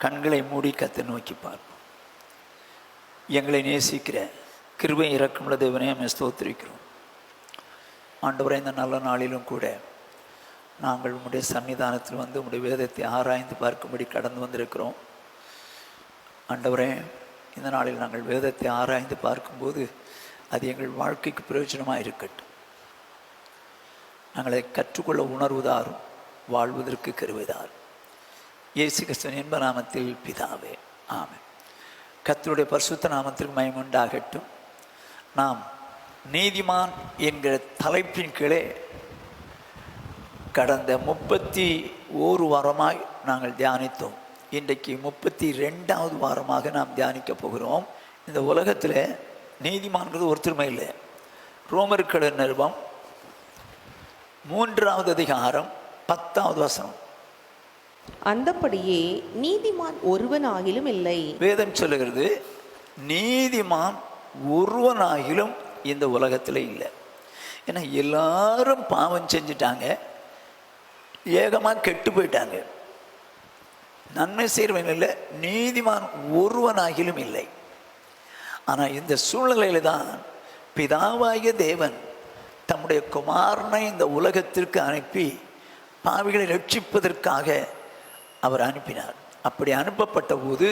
கண்களை மூடி கத்தை நோக்கி பார்ப்போம். எங்களை நேசிக்கிற கிருபை இரக்கமுள்ள தேவனே, நம்ம ஸ்தோத்திரிக்கிறோம். ஆண்டவரே, இந்த நல்ல நாளிலும் கூட நாங்கள் உம்முடைய சன்னிதானத்தில் வந்து உம்முடைய வேதத்தை ஆராய்ந்து பார்க்கும்படி கடந்து வந்திருக்கிறோம். ஆண்டவரே, இந்த நாளில் நாங்கள் வேதத்தை ஆராய்ந்து பார்க்கும்போது அது எங்கள் வாழ்க்கைக்கு பிரயோஜனமாக இருக்கட்டும். நாங்களை கற்றுக்கொள்ள உணர்வுதாரும், வாழ்வதற்கு கிருபைதாரும். இயேசு கிறிஸ்துவின் இன்ப நாமத்தில் பிதாவே, ஆமென். கர்த்தருடைய பரிசுத்த நாமத்திற்கு மகிமை உண்டாகட்டும். நாம் நீதிமான் என்கிற தலைப்பின் கீழே கடந்த 31 வாரமாய் நாங்கள் தியானித்தோம். இன்றைக்கு 32வது வாரமாக நாம் தியானிக்க போகிறோம். இந்த உலகத்தில் நீதிமான்கிறது ஒருத்தருமே இல்லை. ரோமர்கள் நிருபம் 3வது அதிகாரம் 10வது வசனம். அந்தபடியே நீதிமான் ஒருவனாகிலும் இல்லை. வேதம் சொல்லுகிறது, நீதிமான் ஒருவனாகிலும் இந்த உலகத்தில் இல்லை. ஏன்னா எல்லாரும் பாவம் செஞ்சிட்டாங்க, ஏகமாக கெட்டு போயிட்டாங்க. நன்மை செய்கிறவன் இல்லை, நீதிமான் ஒருவனாகிலும் இல்லை. ஆனால் இந்த சூழ்நிலையில் தான் பிதாவாகிய தேவன் தம்முடைய குமாரனை இந்த உலகத்திற்கு அனுப்பி பாவிகளை ரட்சிப்பதற்காக அவர் அனுப்பினார். அப்படி அனுப்பப்பட்ட போது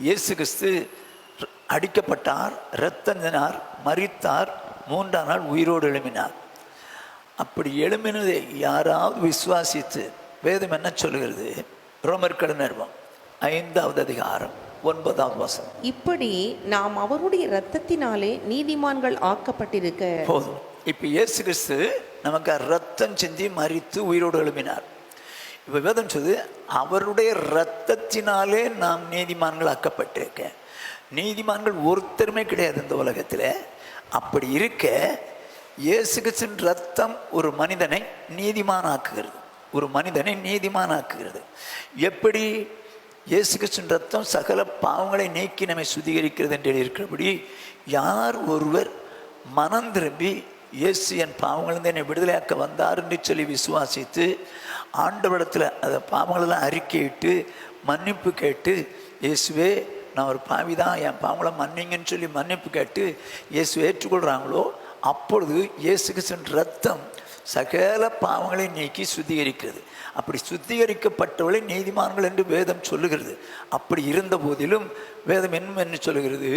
இயேசு கிறிஸ்து அடிக்கப்பட்டார், இரத்தந்தினார், மரித்தார், 3ஆம் நாள் உயிரோடு எழும்பினார். அப்படி எழும்பினதை யாராவது விசுவாசித்து, வேதம் என்ன சொல்லுகிறது? ரோமர்கள் நிருபம் 5வது அதிகாரம் 9வது வசனம். இப்படி நாம் அவருடைய இரத்தத்தினாலே நீதிமான்கள் ஆக்கப்பட்டிருக்க போதும். இப்போ இயேசு கிறிஸ்து நமக்கு ரத்தம் சிந்தி மரித்து உயிரோடு எழுப்பினார். இப்போ வேதம் சொல்லுது, அவருடைய இரத்தத்தினாலே நாம் நீதிமான்கள் ஆக்கப்பட்டிருக்க. நீதிமான்கள் ஒருத்தருமே கிடையாது இந்த உலகத்தில். அப்படி இருக்க இயேசு கிறிஸ்துவின் ரத்தம் ஒரு மனிதனை நீதிமானாக்குகிறது. ஒரு மனிதனை நீதிமானாக்குகிறது. எப்படி? இயேசு கிறிஸ்துவின் ரத்தம் சகல பாவங்களை நீக்கி நம்மை சுத்திகரிக்கிறது என்று இருக்கிறபடி, யார் ஒருவர் மனம் திரும்பி இயேசு என் பாவங்களிலிருந்து என்னை விடுதலையாக்க வந்தார் என்று சொல்லி விசுவாசித்து ஆண்டவரிடத்தில் அந்த பாவங்களெல்லாம் அறிக்கையிட்டு மன்னிப்பு கேட்டு, இயேசுவே நான் ஒரு பாவி தான், என் பாவங்களை மன்னிங்கன்னு சொல்லி மன்னிப்பு கேட்டு இயேசு ஏற்றுக்கொள்கிறாங்களோ, அப்பொழுது இயேசு கிறிஸ்துவின் ரத்தம் சகல பாவங்களை நீக்கி சுத்திகரிக்கிறது. அப்படி சுத்திகரிக்கப்பட்டவளை நீதிமான்கள் என்று வேதம் சொல்லுகிறது. அப்படி இருந்த போதிலும் வேதம் என்ன சொல்லுகிறது?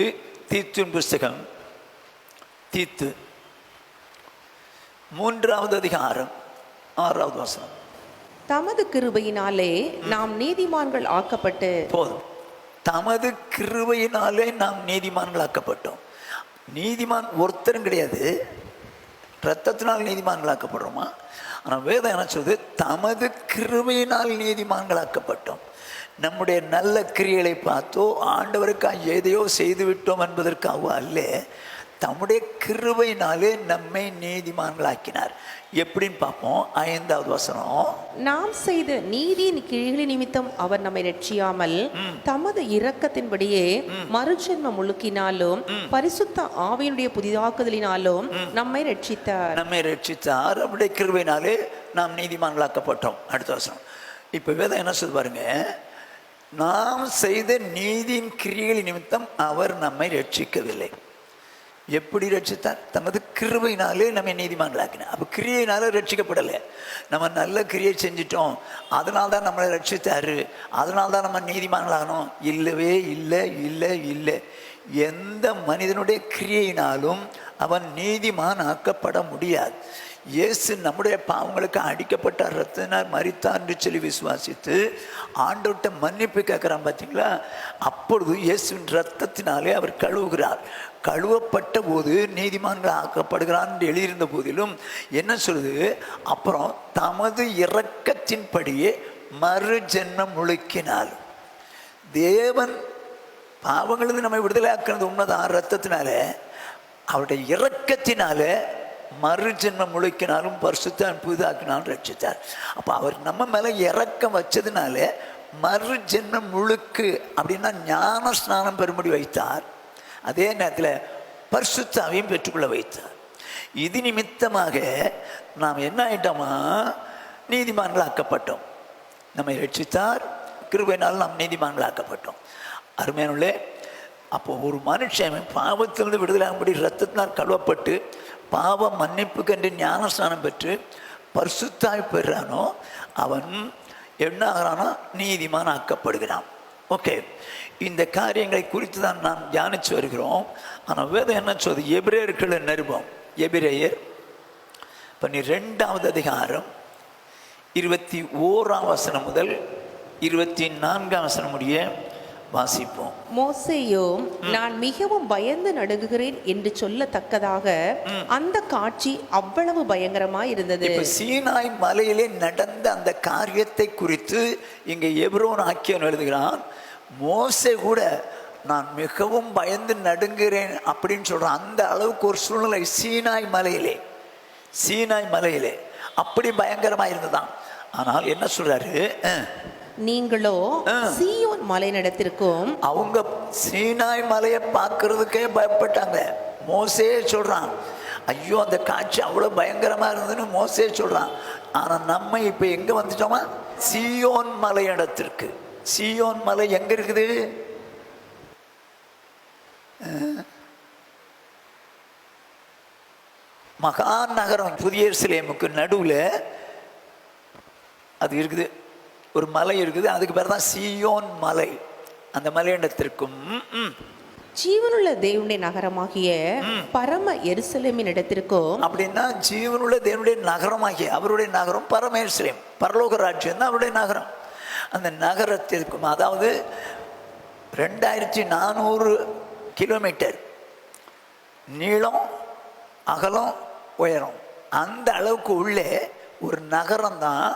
தீத்துவின் புஸ்தகம், தீத்து 3வது அதிகாரம் 6வது வசனம். தமது கிருபையினாலே நாம் நீதிமான்கள் ஆக்கப்பட்டு. போதும். தமது கிருபையினாலே நாம் நீதிமான்கள் ஆக்கப்பட்டோம். நீதிமான் ஒருத்தரும் கிடையாது. இரத்தத்தினால் நீதிமான்களாக்கப்படுறோமா? ஆனால் வேதம் என்ன சொல்லுது? தமது கிருபையினால் நீதிமான்களாக்கப்பட்டோம். நம்முடைய நல்ல கிரியைகளை பார்த்தோ ஆண்டவருக்காக எதையோ செய்து விட்டோம் என்பதற்காக அல்ல, தம்முடைய கிருபையினாலே நம்மை நீதிமான்களாக்கினார். எப்படின்னு பார்ப்போம். 5வது வசனம். நாம் செய்த நீதியின் கிரிகளின் நிமித்தம் அவர் நம்மை ரட்சியாமல் தமது இரக்கத்தின்படியே மறுஜென்ம முழுக்கினாலும் பரிசுத்த ஆவியினுடைய புதிதாக்குதலினாலும் நம்மை ரட்சித்தார். அவருடைய கிருபையினாலே நாம் நீதிமான்களாக்கப்பட்டோம். அடுத்த வசனம். இப்ப வேதம் என்ன சொல்ல பாருங்க, நாம் செய்த நீதியின் கிரியைகளின் நிமித்தம் அவர் நம்மை ரட்சிக்கவில்லை. எப்படி ரட்சித்தார்? தமது கிருபையினாலே நம்ம நீதிமான்களாக்கினார். அப்போ கிரியையினால ரட்சிக்கப்படலை. நம்ம நல்ல கிரியை செஞ்சிட்டோம், அதனால்தான் நம்மளை ரட்சித்தாரு, அதனால்தான் நம்ம நீதிமான்களாகணும். இல்லவே இல்லை, இல்லை, இல்லை. எந்த மனிதனுடைய கிரியையினாலும் அவன் நீதிமான் ஆக்கப்பட முடியாது. இயேசு நம்முடைய பாவங்களுக்கு அடிக்கப்பட்ட ரத்தத்தினால் மரித்தார் என்று சொல்லி விசுவாசித்து ஆண்டவர்கிட்ட மன்னிப்பு கேட்குறான் பார்த்தீங்களா? அப்பொழுது இயேசுவின் ரத்தத்தினாலே அவர் கழுவுகிறார். கழுவப்பட்ட போது நீதிமான்கள் ஆக்கப்படுகிறான் என்று எழுதியிருந்த போதிலும் என்ன சொல்லுது? அப்புறம் தமது இரக்கத்தின்படியே மறு ஜென்மம் முழுக்கினார். தேவன் பாவங்களிலிருந்து நம்மை விடுதலையாக்குறது உண்மைதான், ரத்தத்தினால. அவருடைய இரக்கத்தினால மறு ஜென்மம் முழுக்கினாலும் பரிசுத்தம் புதிதாக்கினாலும் ரட்சித்தார். அப்போ அவர் நம்ம மேலே இரக்கம் வச்சதுனால மறு ஜென்மம் முழுக்கு அப்படின்னா ஞான ஸ்நானம் பெறும்படி வைத்தார். அதே நேரத்தில் பரிசுத்தாவையும் பெற்றுக்கொள்ள வைத்தார். இது நிமித்தமாக நாம் என்ன ஆயிட்டோமா? நீதிமான்கள் ஆக்கப்பட்டோம். நம்மை ரட்சித்தார், கிருபையினால் நாம் நீதிமான்களாக்கப்பட்டோம். அருமையானே, அப்போ ஒரு மனுஷன் பாவத்திலிருந்து விடுதலாகும்படி இரத்தத்தினால் கழுவப்பட்டு பாவ மன்னிப்புக்கென்று ஞானஸ்நானம் பெற்று பரிசுத்தாய் பெறானோ அவன் என்ன ஆகிறானோ நீதிமான் ஆக்கப்படுகிறான். ஓகே, இந்த காரியங்களை குறித்து தான் நாம் தியானித்து வருகிறோம். ஆனால் வேதம் என்ன சொல்றது? எபிரேயர்கள் நிருபம், எபிரேயர் 12வது அதிகாரம் 21ஆம் வசனம் முதல் 24ஆம் வசனம் முடிய வாசிப்போம். மோசேயோ நான் மிகவும் பயந்து நடுங்குகிறேன் என்று சொல்லத்தக்கதாக அந்த காட்சி அவ்வளவு பயங்கரமாய் இருந்தது. இப்ப சீனாய் மலையிலே நடந்த அந்த காரியத்தை குறித்து இங்க எபிரோன் ஆக்கியவன் எழுதுகிறான். மோசே கூட நான் மிகவும் பயந்து நடுங்குகிறேன் அப்படின்னு சொல்றான். அந்த அளவுக்கு ஒரு சூழ்நிலை சீனாய் மலையிலே அப்படி பயங்கரமா இருந்ததான். ஆனால் என்ன சொல்றாரு? நீங்களோ சீயோன் மலையினிடத்திற்கும். அவங்க சீனாய் மலையை பார்க்கறதுக்கே பயப்பட்டாங்க. மோசே சொல்றான், ஐயோ அந்த காட்சி அவ்வளவு பயங்கரமா இருந்ததுன்னு மோசே சொல்றான். ஆனா நம்ம இப்ப எங்க வந்துட்டோமா? சீயோன் மலை இடத்திற்கு. சீயோன் மலை எங்க இருக்குது? மகா நகரம் புதிய எருசலேமுக்கு நடுவில் அது இருக்குது, ஒரு மலை இருக்குது. அதுக்கு பேர் தான் சீயோன் மலை. அந்த மலையிடத்திற்கும் ஜீவனுள்ள தேவனுடைய நகரமாகிய பரம எருசலேமின் இடத்திற்கும். அப்படின்னா ஜீவனுள்ள தேவனுடைய நகரமாகிய அவருடைய நகரம் பரம எருசலேம், பரலோக ராஜ்யம் தான் அவருடைய நகரம். அந்த நகரத்திற்கும், அதாவது 2400 கிலோமீட்டர் நீளம், அகலம், உயரம், அந்த அளவுக்கு உள்ளே ஒரு நகரம் தான்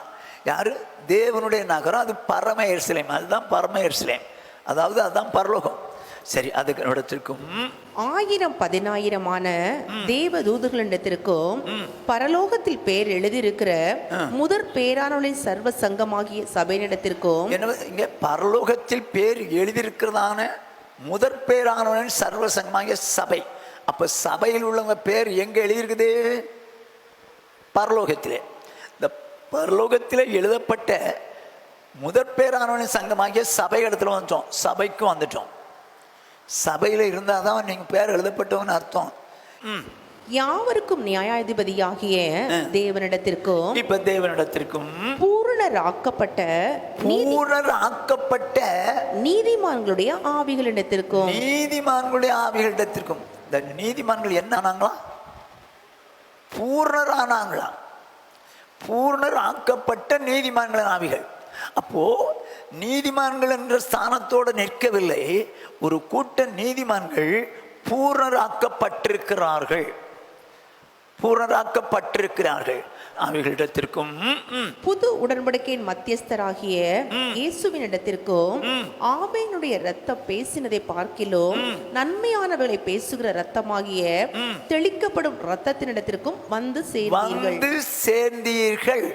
யாரு? தேவனுடைய நகரம். அது பரம எருசலேம். அதுதான் பரம எருசலேம், அதாவது அதுதான் பரலோகம். சரி, அதுக்கு இடத்திற்கும் 1000-10,000 தேவ தூதர்களிடத்திற்கும் பரலோகத்தில் பேர் எழுதியிருக்கிற முதற் பேரானவளின் சர்வ சங்கமாகிய சபையினிடத்திற்கும். இங்க பரலோகத்தில் பேர் எழுதியிருக்கிறதான முதற் பேரானவளின் சர்வ சங்கமாகிய சபை. அப்ப சபையில் உள்ளவங்க பேர் எங்க எழுதியிருக்குது? பரலோகத்திலே. இந்த பரலோகத்திலே எழுதப்பட்ட முதற் பேரானவளின் சங்கமாகிய சபை இடத்துல வந்துட்டோம். சபைக்கும் வந்துட்டோம். சபையில இருந்தாதான் நீங்க பேர் எழுதப்பட்டவன்னு அர்த்தம். யாவருக்கும் நியாயாதிபதியாகிய தேவனிடத்திற்கும். இப்ப தேவனிடத்திற்கும் பூரணராக்கப்பட்ட நீதிமான்களுடைய ஆவிகளிடத்திற்கும். நீதிமான்களுடைய ஆவிகளிடத்திற்கும். இந்த நீதிமான்கள் என்ன ஆனாங்களா? பூர்ணரானாங்களா? பூர்ணர் ஆக்கப்பட்ட நீதிமான்களின் ஆவிகள். அப்போ நீதிமான்கள் என்ற ஸ்தானத்தோடு நிற்கவில்லை. ஒரு கூட்ட நீதிமான்கள் பூர்ணராக்கப்பட்டிருக்கிறார்கள். அவைகளிடத்திற்கும் புது உடன்படிக்கையின் மத்தியஸ்தராகிய இயேசுவினிடத்திற்கும் ஆவேனுடைய இரத்தம் பேசினதை பார்க்கிலும் நன்மையானவர்களை பேசுகிற இரத்தமாகிய தெளிக்கப்படும் இரத்தத்தினிடத்திற்கும் வந்து சேர்ந்தீர்கள்.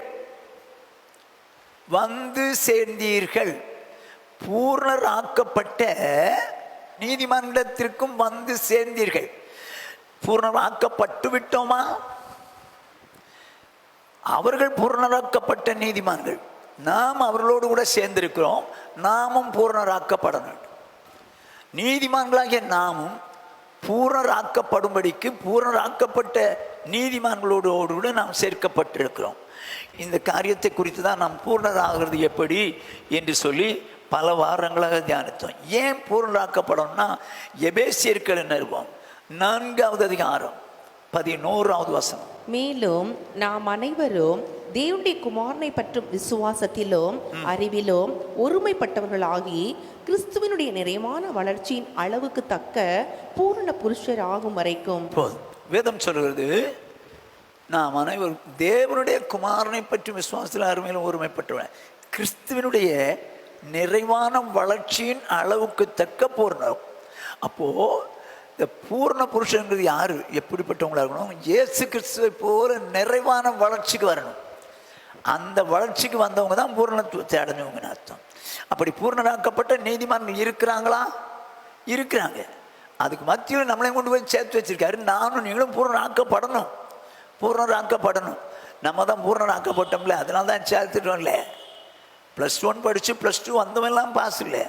பூர்ணராக்கப்பட்ட நீதிமன்றத்திற்கும் வந்து சேர்ந்தீர்கள். பூர்ணராக்கப்பட்டு விட்டோமா? அவர்கள் பூர்ணராக்கப்பட்ட நீதிமான்கள், நாம் அவர்களோடு கூட சேர்ந்திருக்கிறோம். நாமும் பூர்ணராக்கப்படணும். நீதிமான்களாகிய நாமும் பூர்ணராக்கப்படும்படிக்கு பூர்ணராக்கப்பட்ட நீதிமான்களோடு கூட நாம் சேர்க்கப்பட்டிருக்கிறோம். இந்த காரியத்தை குறித்து தான் நாம் பூர்ணராகிறது எப்படி என்று சொல்லி பல வாரங்களாக தியானித்தோம். ஏன் பூர்ணராக்கப்படணும்னா, எபேசியர்கள் நிருபம் 4வது அதிகாரம் 11வது வசனம். மேலும் நாம் அனைவரும் தேவனுடைய குமாரனை பற்றும் விசுவாசத்திலும் அறிவிலும் ஒருமைப்பட்டவர்களாகி கிறிஸ்துவனுடைய நிறைவான வளர்ச்சியின் அளவுக்கு தக்க பூரண புருஷர் ஆகும் வரைக்கும். வேதம் சொல்கிறது, நாம் அனைவரும் தேவனுடைய குமாரனை பற்றும் விசுவாசத்தில் அருமையிலும் ஒருமைப்பட்டவர்கள், கிறிஸ்துவனுடைய நிறைவான வளர்ச்சியின் அளவுக்கு தக்க பூர்ணம். அப்போ இந்த பூர்ண புருஷங்கிறது யாரு? எப்படிப்பட்டவங்களா இருக்கணும்? இயேசு கிறிஸ்துவை போல நிறைவான வளர்ச்சிக்கு வரணும். அந்த வளர்ச்சிக்கு வந்தவங்க தான் பூர்ணத்துவத்தை அடைஞ்சவங்கன்னு அர்த்தம். அப்படி பூர்ணராக்கப்பட்ட நீதிமான்கள் இருக்கிறாங்களா? இருக்கிறாங்க. அதுக்கு மத்தியில் நம்மளையும் கொண்டு போய் சேர்த்து வச்சிருக்காரு. நானும் நீங்களும் பூர்ணராக்கப்படணும். நம்ம தான் பூர்ணராக்கப்பட்டோம்ல, அதனால தான் சேர்த்துட்டோம்ல. +1 படித்து +2 வந்தவெல்லாம் பாஸ் இல்லை,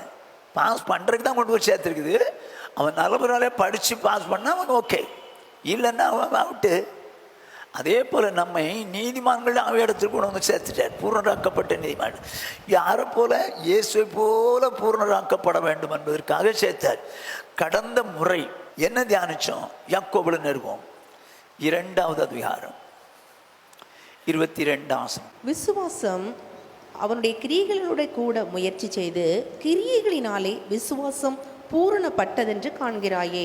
பாஸ் பண்ணுறதுக்கு தான் கொண்டு போய் சேர்த்துருக்குது. அவன் நல்ல படித்து பாஸ் பண்ணால் அவன் ஓகே, இல்லைன்னா அவன் அவுட்டு. அதே போல் நம்மை நீதிமான்கள் இடத்துக்கு கொண்டு வந்து சேர்த்துட்டார், பூர்ணராக்கப்பட்ட நீதிமான். யாரை போல? இயேசுவை போல பூர்ணராக்கப்பட வேண்டும் என்பதற்காக சேர்த்தார். கடந்த முறை என்ன தியானித்தோம்? யாக்கோபுல நிறுவம் 2வது அதிகாரம் 22 விசுவாசம் அவனுடைய கிரியைகளோட கூட முயற்சி செய்து கிரியைகளினாலே விசுவாசம் பூரணப்பட்டதென்று காண்கிறாயே.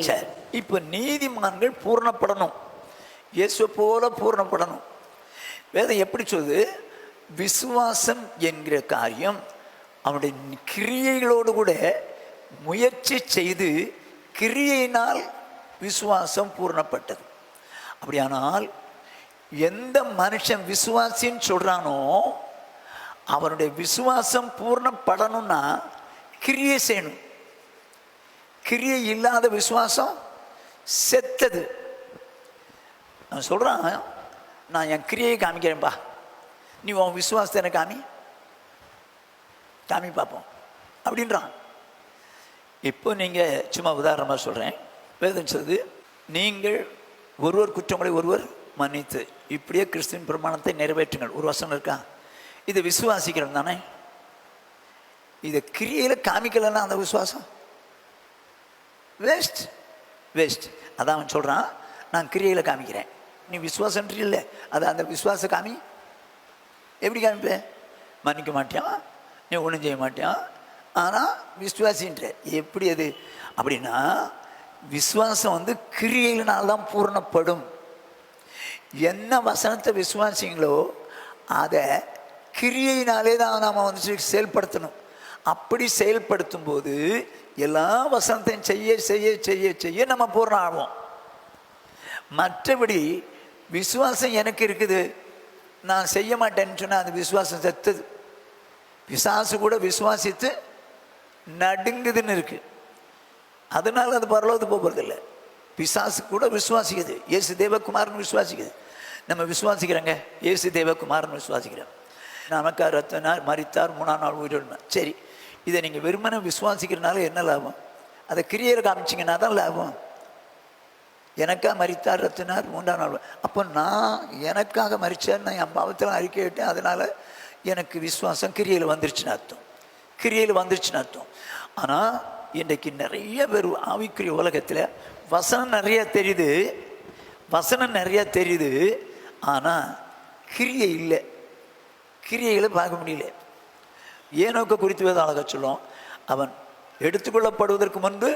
இப்போ நீதிமான்கள் பூரணப்படணும், இயேசுவை போல பூரணப்படணும். வேதம் எப்படி சொல்லுது? விசுவாசம் என்கிற காரியம் அவனுடைய கிரியைகளோடு கூட முயற்சி செய்து கிரியையினால் விசுவாசம் பூரணப்பட்டது. அப்படியானால் எந்த மனுஷன் விசுவாசின்னு சொல்கிறானோ அவனுடைய விசுவாசம் பூர்ணப்படணும்னா கிரியை செய்யணும். கிரியை இல்லாத விசுவாசம் செத்தது. நான் சொல்கிறான், நான் என் கிரியை காமிக்கிறேன்ப்பா, நீ உன் விசுவாசத்தை எனக்கு காமி பார்ப்போம் அப்படின்றான். இப்போ நீங்கள் சும்மா உதாரணமாக சொல்கிறேன், வேதம் சொல்லுது, நீங்கள் ஒருவர் குற்றங்களை ஒருவர் மன்னித்து இப்படியே கிறிஸ்துவின் பிரமாணத்தை நிறைவேற்றுங்கள். ஒரு வசனம் இருக்கா? இதை விசுவாசிக்கிறோம் தானே, இதை கிரியையில் காமிக்கலைன்னா அந்த விசுவாசம் வேஸ்ட் வேஸ்ட். அதான் அவன் சொல்கிறான், நான் கிரியையில் காமிக்கிறேன், நீ விசுவாசம் இல்லை, அது அந்த விசுவாச காமி. எப்படி காமிப்பேன்? மன்னிக்க மாட்டியான், நீ ஒன்றும் செய்ய மாட்டியான், ஆனால் விசுவாசின்ற எப்படி அது? அப்படின்னா விசுவாசம் வந்து கிரியையினால்தான் பூரணப்படும். என்ன வசனத்தை விசுவாசிங்களோ அதை கிரியையினாலே தான் நாம் வந்து செயல்படுத்தணும். அப்படி செயல்படுத்தும் போது எல்லா வசனத்தையும் செய்ய செய்ய செய்ய செய்ய நம்ம பூர்ணம் ஆகும். மற்றபடி விசுவாசம் எனக்கு இருக்குது, நான் செய்ய மாட்டேன்னு சொன்னால் அந்த விசுவாசம் செத்தது. பிசாசு கூட விசுவாசித்து நடுங்குதுன்னு இருக்கு, அதனால அது பரலோகத்துக்கு போகிறதில்லை. பிசாசு கூட விசுவாசிக்குது, இயேசு தேவகுமாரன் விசுவாசிக்குது. நம்ம விசுவாசிக்கிறோங்க, இயேசு தேவகுமாரன் விசுவாசிக்கிறோம், நமக்காக ரத்தனார் மரித்தார் 3ஆம் நாள் உயிரிழந்தார். சரி, இதை நீங்கள் வெறுமனை விசுவாசிக்கிறதுனால என்ன லாபம்? அதை கிரியையில் காமிச்சிங்கன்னா தான் லாபம். எனக்காக மரித்தார் ரத்தினார் 3ஆம் நாள். அப்போ நான் எனக்காக மரித்தார், நான் என் பாவத்தில் அறிக்கை விட்டேன், அதனால் எனக்கு விசுவாசம் கிரியையில் வந்துருச்சுன்னு அர்த்தம், கிரியையில் வந்துருச்சுன்னு அர்த்தம். ஆனால் இன்றைக்கு நிறைய பேர் ஆவிக்குரிய உலகத்தில் வசனம் நிறையா தெரியுது, வசனம் நிறையா தெரியுது, ஆனால் கிரியை இல்லை, கிரியைகளை பார்க்க முடியல. ஏனோக்க குறித்து வேதம் அழகா சொல்லும், அவன் எடுத்துக்கொள்ளப்படுவதற்கு முன்பு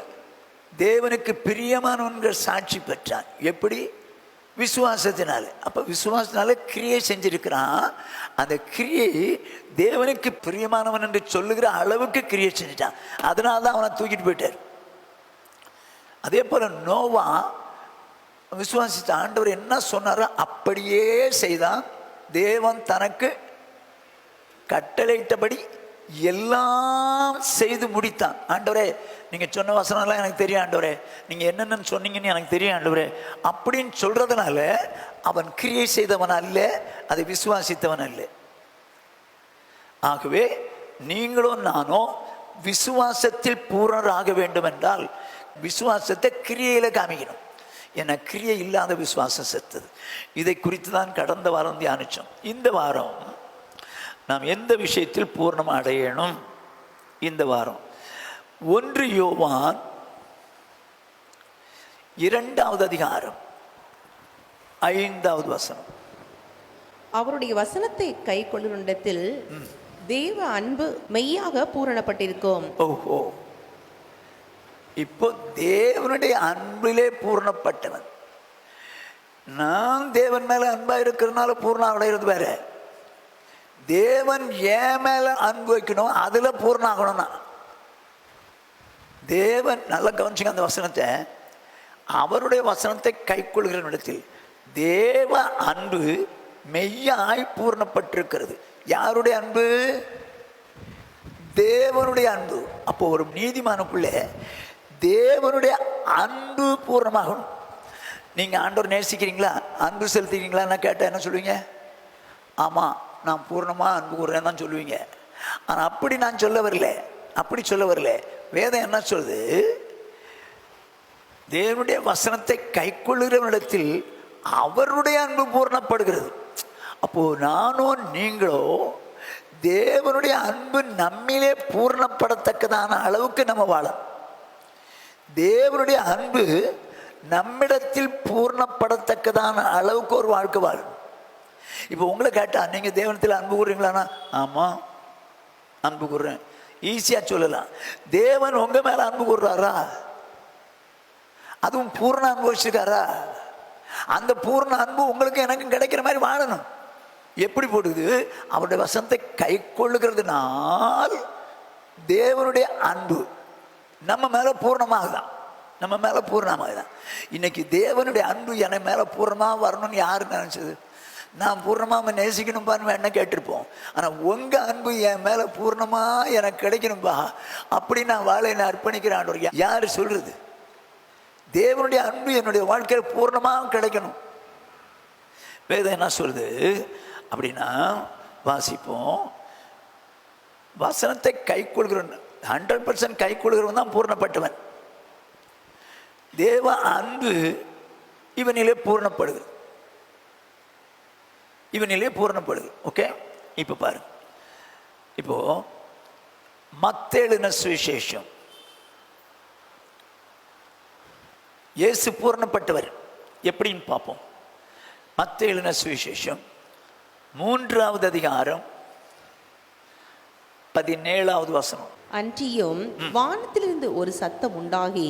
தேவனுக்கு பிரியமானவன்கிற சாட்சி பெற்றான். எப்படி? விசுவாசத்தினால. அப்போ விசுவாசத்தினால கிரியை செஞ்சிருக்கிறான். அந்த கிரியை தேவனுக்கு பிரியமானவன் என்று சொல்லுகிற அளவுக்கு கிரியை செஞ்சிட்டான், அதனால தான் அவனை தூக்கிட்டு போயிட்டார். அதே போல் நோவா விசுவாசித்த ஆண்டவர் என்ன சொன்னாரோ அப்படியே செய்தான். தேவன் தனக்கு கட்டளையிட்டபடி எல்லாம் செய்து முடித்தான். ஆண்டவரே, நீங்கள் சொன்ன வசனம்லாம் எனக்கு தெரியும் ஆண்டவரே, நீங்கள் என்னென்னு சொன்னீங்கன்னு எனக்கு தெரியும் ஆண்டவரே அப்படின்னு சொல்கிறதுனால அவன் கிரியை செய்தவன் அல்ல, அதை விசுவாசித்தவன் அல்ல. ஆகவே நீங்களும் நானும் விசுவாசத்தில் பூரணராக வேண்டும் என்றால் விசுவாசத்தை கிரியையில் காமிக்கணும். ஏன்னா கிரியை இல்லாத விசுவாசம் செத்தது. இதை குறித்து தான் கடந்த வாரம் தியானித்தோம். இந்த வாரம் நாம் எந்த விஷயத்தில் பூர்ணம் அடையணும்? இந்த வாரம் 1 யோவான் 2வது அதிகாரம் 5வது வசனம். அவருடைய வசனத்தை கை கொள்ளும் தேவ அன்பு மெய்யாக பூரணப்பட்டிருக்கும். ஓஹோ, இப்போ தேவனுடைய அன்பிலே பூர்ணப்பட்டவன். நான் தேவன் மேல அன்பா இருக்கிறதுனால பூர்ணம் அடைகிறது வேற, தேவன் ஏன் மேல அன்பு வைக்கணும் அதுல பூர்ணம் ஆகணும்னா தேவன், நல்லா கவனிச்சுங்க அந்த வசனத்தை, அவருடைய வசனத்தை கை கொள்கிற இடத்தில் தேவ அன்பு மெய்யாய் பூர்ணப்பட்டிருக்கிறது. யாருடைய அன்பு? தேவனுடைய அன்பு. அப்போ ஒரு நீதிமானுக்குள்ள தேவனுடைய அன்பு பூர்ணமாகணும். நீங்க ஆண்டவர் நேசிக்கிறீங்களா, அன்பு செலுத்துகிறீங்களா கேட்டால் என்ன சொல்லுவீங்க? ஆமாம், நான் பூர்ணமாக அன்பு கூறுறேன்னு தான் சொல்லுவீங்க. ஆனால் அப்படி நான் சொல்ல வரல, அப்படி சொல்ல வரல. வேதம் என்ன சொல்லுது? தேவனுடைய வசனத்தை கைக்கொள்ளுகிறவனிடத்தில் அவருடைய அன்பு பூர்ணப்படுகிறது. அப்போ நானோ நீங்களோ தேவனுடைய அன்பு நம்மிலே பூர்ணப்படத்தக்கதான அளவுக்கு நம்ம வாழணும். தேவனுடைய அன்பு நம்மிடத்தில் பூர்ணப்படத்தக்கதான அளவுக்கு ஒரு வாழ்க்கை வாழும். இப்போ உங்களை கேட்டா நீங்கள் தேவனத்தில் அன்பு கூறுறீங்களான்னா ஆமாம் அன்பு கூறுறேன், ஈஸியாக சொல்லலாம். தேவன் உங்கள் மேலே அன்பு கூறுறாரா? அதுவும் பூர்ண அனுபவிச்சிருக்காரா? அந்த பூர்ண அன்பு உங்களுக்கு எனக்கும் கிடைக்கிற மாதிரி வாழணும். எப்படி போடுது? அவருடைய வசனத்தை கை கொள்ளுகிறதுனால் தேவனுடைய அன்பு நம்ம மேலே பூர்ணமாகதான், நம்ம மேலே பூர்ணமாகதான். இன்னைக்கு தேவனுடைய அன்பு என மேலே பூர்ணமாக வரணும்னு யாரு நினைச்சது? நான் பூர்ணமாக நேசிக்கணும்பான்னு என்ன கேட்டிருப்போம். ஆனால் உங்கள் அன்பு என் மேலே பூர்ணமாக எனக்கு கிடைக்கணும்பா, அப்படி நான் வாழை அர்ப்பணிக்கிறேன். யார் சொல்றது? தேவனுடைய அன்பு என்னுடைய வாழ்க்கையில் பூர்ணமாக கிடைக்கணும். வேதம் என்ன சொல்லுது அப்படின்னா, வாசிப்போம். வசனத்தை கை கொள்கிறவன் 100% கை கொள்கிறவன் தான் பூர்ணப்பட்டவன். தேவ அன்பு இவனிலே பூர்ணப்படுது, இவனிலே பூர்ணப்படுது. ஓகே, இப்போ பாருங்க. இப்போ மத்தேயு எழுதின சுவிசேஷம், இயேசு பூர்ணப்பட்டவர் எப்படின்னு பார்ப்போம். மத்தேயு எழுதின சுவிசேஷம் 3வது அதிகாரம் 17வது வசனம். அன்றியும் வானத்திலிருந்து ஒரு சத்தம் உண்டாகி,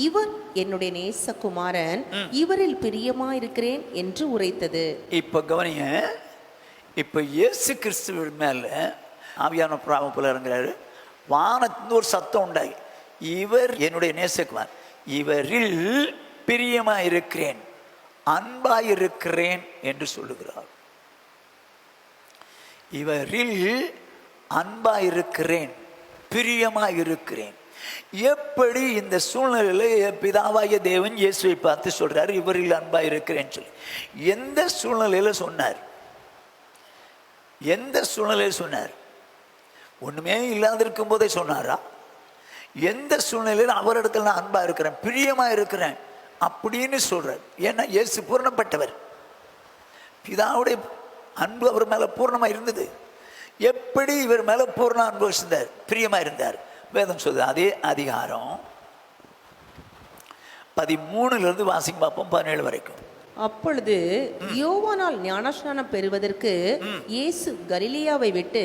இவர் என்னுடைய நேசகுமாரன், இவரில் பிரியமாயிருக்கிறேன் என்று உரைத்தது. இப்ப கவனிங்க. இப்ப இயேசு கிறிஸ்துவ மேல ஆவியான பிராம போல இறங்குறாரு. வானத்திலிருந்து ஒரு சத்தம் உண்டாகி, இவர் என்னுடைய நேசகுமார், இவரில் பிரியமாயிருக்கிறேன், அன்பாயிருக்கிறேன் என்று சொல்லுகிறார். இவரில் அன்பாயிருக்கிறேன், பிரியமாயிருக்கிறேன். எப்படி இந்த சூழ்நிலையில் பிதாவாகிய தேவன் இயேசுவை பார்த்து சொல்றாரு இவரில் அன்பாயிருக்கிறேன்னு சொல்லி? எந்த சூழ்நிலையில சொன்னார்? எந்த சூழ்நிலையில் சொன்னார்? ஒண்ணுமே இல்லாதிருக்கும் போதே சொன்னாரா? எந்த சூழ்நிலையில் அவரிடத்துல நான் அன்பா இருக்கிறேன், பிரியமா இருக்கிறேன் அப்படின்னு சொல்றார். ஏன்னா இயேசு பூர்ணப்பட்டவர், பிதாவுடைய அன்பு அவர் மேல பூர்ணமா இருந்தது. எப்படி இவர் மேல பூர்ண அன்பு இருந்தார், பிரியமா இருந்தார்? வேதம் சொல்லுது. அதே அதிகாரம் 13 வாசிங்க பார்ப்போம், 17 வரைக்கும். அப்பொழுது யோவானால் ஞானஸ்நானம் பெறுவதற்கு இயேசு கலிலேயாவை விட்டு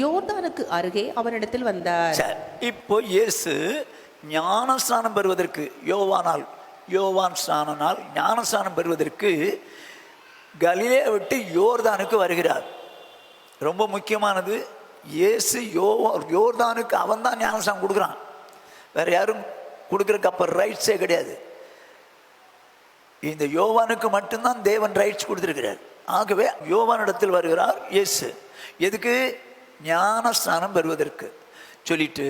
யோர்தானுக்கு அருகே அவனிடத்தில் வந்தார். இப்போ இயேசு ஞானஸ்நானம் பெறுவதற்கு யோவான் ஸ்நானனால் ஞானஸ்நானம் பெறுவதற்கு கலிலேயா விட்டு யோர்தானுக்கு வருகிறார். ரொம்ப முக்கியமானது, இயேசு யோர்தானுக்கு அவன் தான் ஞானஸ்நானம் கொடுக்குறான். வேற யாரும் கொடுக்குறதுக்கு அப்போ ரைட்ஸே கிடையாது. இந்த யோவானுக்கு மட்டும்தான் தேவன் ரைட்ஸ் கொடுத்துருக்கிறார். ஆகவே யோவானிடத்தில் வருகிறார் இயேசு. எதுக்கு? ஞானஸ்நானம் பெறுவதற்கு சொல்லிட்டு,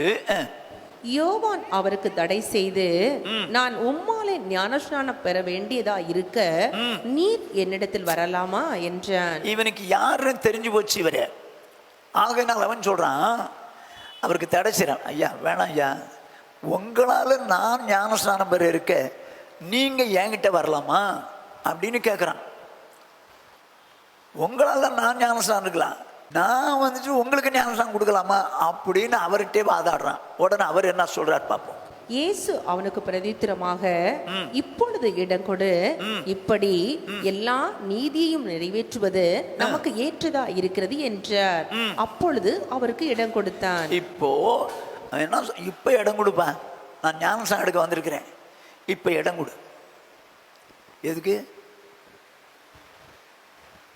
யோவான் அவருக்கு தடை செய்து, நான் உம்மாலே ஞானஸ்நானம் பெற வேண்டியதா இருக்க நீர் என்னிடத்தில் வரலாமா என்றான். இவனுக்கு யாருன்னு தெரிஞ்சு போச்சு இவரே. ஆகையினால் அவன் சொல்றான், அவருக்கு தடை செய்றான். ஐயா வேணாம் ஐயா, உங்களால நான் ஞானஸ்நானம் பெற இருக்க நீங்க என்கிட்ட வரலாமா அப்படின்னு கேட்குறான். உங்களால நான் ஞானஸ்நானம் இருக்கலாம், நான் வந்துட்டு உங்களுக்கு ஞானஸ்நானம் கொடுக்கலாமா அப்படின்னு அவர்கிட்டே வாதாடுறான். உடனே அவர் என்ன சொல்றார் பார்ப்போம். இயேசு அவனுக்கு பிரதித்திரமாக, இப்பொழுது இடம் கொடு, இப்படி எல்லா நீதியையும் நிறைவேற்றுவது நமக்கு ஏற்றதா இருக்கிறது என்றார். அப்பொழுது அவருக்கு இடம் கொடுத்தான். இப்போ என்ன? இப்ப இடம் கொடுப்பேன், நான் ஞானஸ்நானம் எடுக்க வந்திருக்கிறேன், இப்ப இடம் கொடு. எதுக்கு?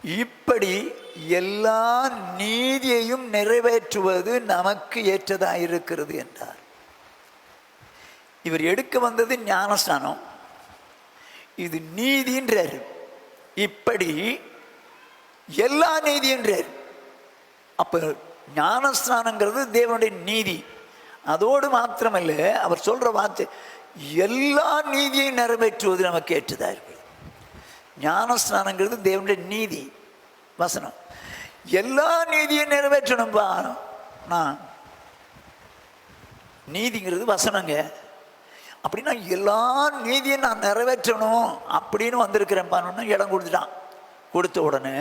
இப்படி எல்லா நீதியையும் நிறைவேற்றுவது நமக்கு ஏற்றதாக இருக்கிறது என்றார். இவர் எடுக்க வந்தது ஞானஸ்நானம், இது நீதின்றார். இப்படி எல்லா நீதின்றார். அப்ப ஞானஸ்நானங்கிறது தேவனுடைய நீதி. அதோடு மாத்திரமல்ல, அவர் சொல்ற வார்த்தை எல்லா நீதியையும் நிறைவேற்றுவது நமக்கு ஏற்றதா இருக்கிறது. ஞானஸ்நானங்கிறது தேவனுடைய நீதி வசனம். எல்லா நீதியும் நிறைவேற்றணும்பா. நான் நீதிங்கிறது வசனங்க. அப்படின்னா எல்லா நீதியும் நான் நிறைவேற்றணும் அப்படின்னு வந்திருக்கிறேன் பாருன்னு இடம் கொடுத்துட்டான். கொடுத்த உடனே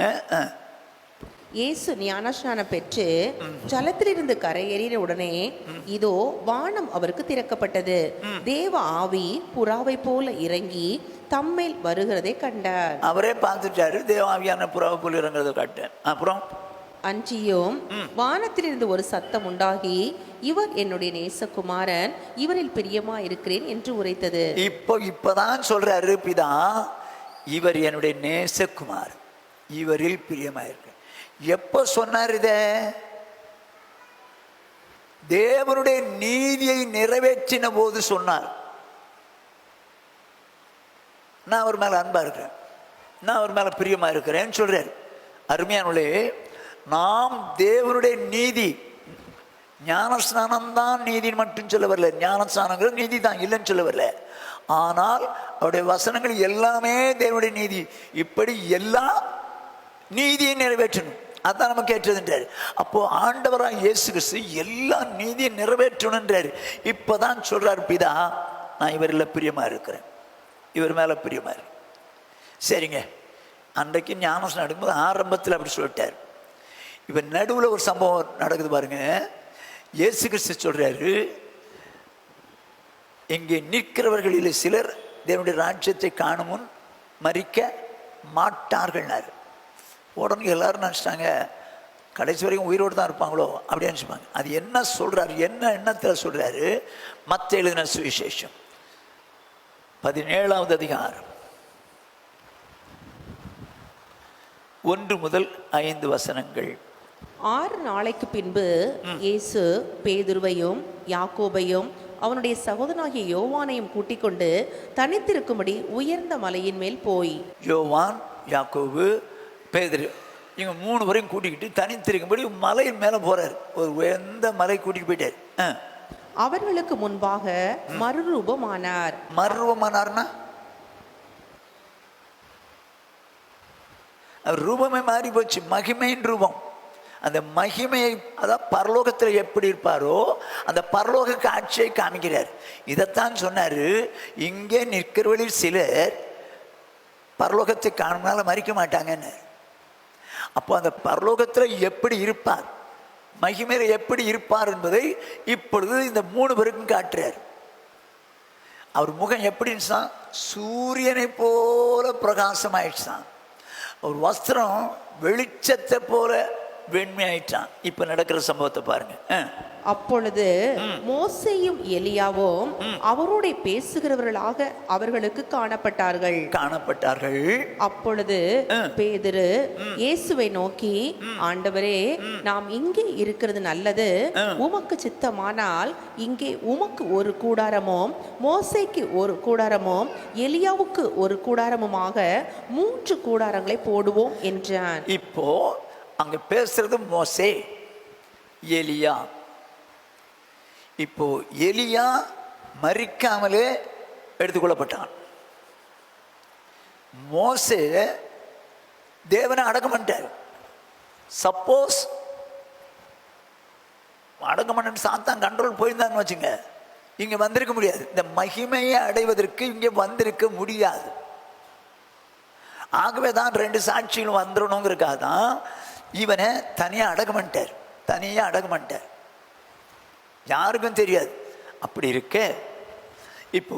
இயேசு ஞானஸ்நானம் பெற்று ஜலத்திலிருந்து கரையேறின உடனே இதோ வானம் அவருக்கு திறக்கப்பட்டது. தேவ ஆவி புறாவை போல இறங்கி தம்மேல் வருகிறதை கண்டார். அவரே பார்த்துட்டாரு, தேவ ஆவியான புறாவை போல இறங்குறதை காட்டார். அப்புறம் அன்றியும் வானத்திலிருந்து ஒரு சத்தம் உண்டாகி, இவர் என்னுடைய நேசகுமாரன், இவரில் பிரியமா இருக்கிறேன் என்று உரைத்தது. இப்பதான் சொல்றாரு பிதா, இவர் என்னுடைய நேசகுமார், இவரில் பிரியமா இருக்கிறேன். எப்ப சொன்னார் இத? தேவனுடைய நீதியை நிறைவேற்றின போது சொன்னார். நான் அவர் மேல அன்பா இருக்கிறேன், நான் அவர் மேல பிரியமா இருக்கிறேன்னு சொல்றாரு. அருமையானே, நாம் தேவனுடைய நீதி, ஞானஸ்நானம் தான் நீதின்னு மட்டும் சொல்ல வரல. ஞானஸ்நானங்கிறது நீதி தான், இல்லைன்னு சொல்ல வரல. ஆனால் அவருடைய வசனங்கள் எல்லாமே தேவனுடைய நீதி. இப்படி எல்லா நீதியை நிறைவேற்றணும், அதான் நம்ம கேட்டதுன்றாரு. அப்போ ஆண்டவராக இயேசு கிறிஸ்து எல்லா நீதியை நிறைவேற்றணுன்றாரு. இப்பதான் சொல்றாரு பிதா, நான் இவரில் பிரியமா இருக்கிறேன், இவர் மேல பிரியமா இருக்கு. சரிங்க, அன்றைக்கு ஞானஸ்நானம் நடக்கும்போது ஆரம்பத்தில் அப்படி சொல்லிட்டார். இப்போ நடுவில் ஒரு சம்பவம் நடக்குது பாருங்க. இயேசு கிறிஸ்து சொல்றாரு, இங்கே நிற்கிறவர்களில் சிலர் தேவனுடைய ராஜ்யத்தை காணும் முன் மரிக்க மாட்டார்கள்னாரு. உடனே எல்லாரும் நினச்சிட்டாங்க கடைசி வரைக்கும் உயிரோடு தான் இருப்பாங்களோ அப்படி நினச்சிப்பாங்க. அது என்ன சொல்றாரு, என்ன எண்ணத்தில் சொல்றாரு? மத்தேயு எழுதின சுவிசேஷம் 17வது அதிகாரம் 1 முதல் 5 வசனங்கள். 6 நாளைக்கு பின்பு இயேசு பேதுருவையும் யாக்கோபையும் அவனுடைய சகோதரனாகிய யோவானையும் கூட்டிக் கொண்டு தனித்திருக்கும்படி உயர்ந்த மலையின் மேல் போய், யோவான், யாக்கோபு, பேதுரு, இவங்க 3 பேரையும் கூட்டிக்கிட்டு தனித்திருக்கும்படி மலையின் மேல போறாரு. ஒரு உயர்ந்த மலை கூட்டிட்டு போயிட்டார். அவர்களுக்கு முன்பாக மறுரூபமானார். மறுரூபமானார்னா ரூபமே மாறி போச்சு, மகிமையின் ரூபம். அந்த மகிமையை, அதான் பரலோகத்தில் எப்படி இருப்பாரோ அந்த பரலோக காட்சியை காமிக்கிறார். இதைத்தான் சொன்னாரு, இங்கே நிற்கிறவர்களில் சிலர் பரலோகத்தை காணும்னால மறிக்க மாட்டாங்கன்னு. அப்போ அந்த பரலோகத்தில் எப்படி இருப்பார், மகிமையில் எப்படி இருப்பார் என்பதை இப்பொழுது இந்த 3 பேருக்கும் காட்டுறார். அவர் முகம் எப்படின்னு, சூரியனை போல பிரகாசம் ஆயிடுச்சான். ஒரு வஸ்திரம் வெளிச்சத்தை போல வெண்மையாயிட்டான். இப்ப நடக்கிற சம்பவத்தை பாருங்க. அப்பொழுது மோசேயும் எலியாவும் அவரோட பேசுகிறவர்களாக அவர்களுக்கு காணப்பட்டார்கள். அப்பொழுது பேதுரு இயேசுவை நோக்கி, ஆண்டவரே, நாம் இங்கே இருக்கிறது நல்லது. உமக்கு சித்தமானால் இங்கே உமக்கு ஒரு கூடாரமும், மோசேக்கு ஒரு கூடாரமும், எலியாவுக்கு ஒரு கூடாரமுமாக 3 கூடாரங்களை போடுவோம் என்றான். இப்போ அங்க பேசுறது மோசே, எலியா. இப்போ எலியா மரிக்காமலே எடுத்துக்கொள்ளப்பட்டான். மோசே தேவனை அடக்கம் பண்ணிட்டார். சப்போஸ் அடக்கம் பண்ண சாத்தான் கண்ட்ரோல் போயிருந்தான்னு வச்சுங்க, இங்க வந்திருக்க முடியாது. இந்த மகிமையை அடைவதற்கு இங்கே வந்திருக்க முடியாது. ஆகவே தான் 2 சாட்சிகளும் வந்துடணுங்கிறக்காக தான் இவனை தனியாக அடக்கம் பண்ணிட்டார். யாருக்கும் தெரியாது. அப்படி இருக்க இப்போ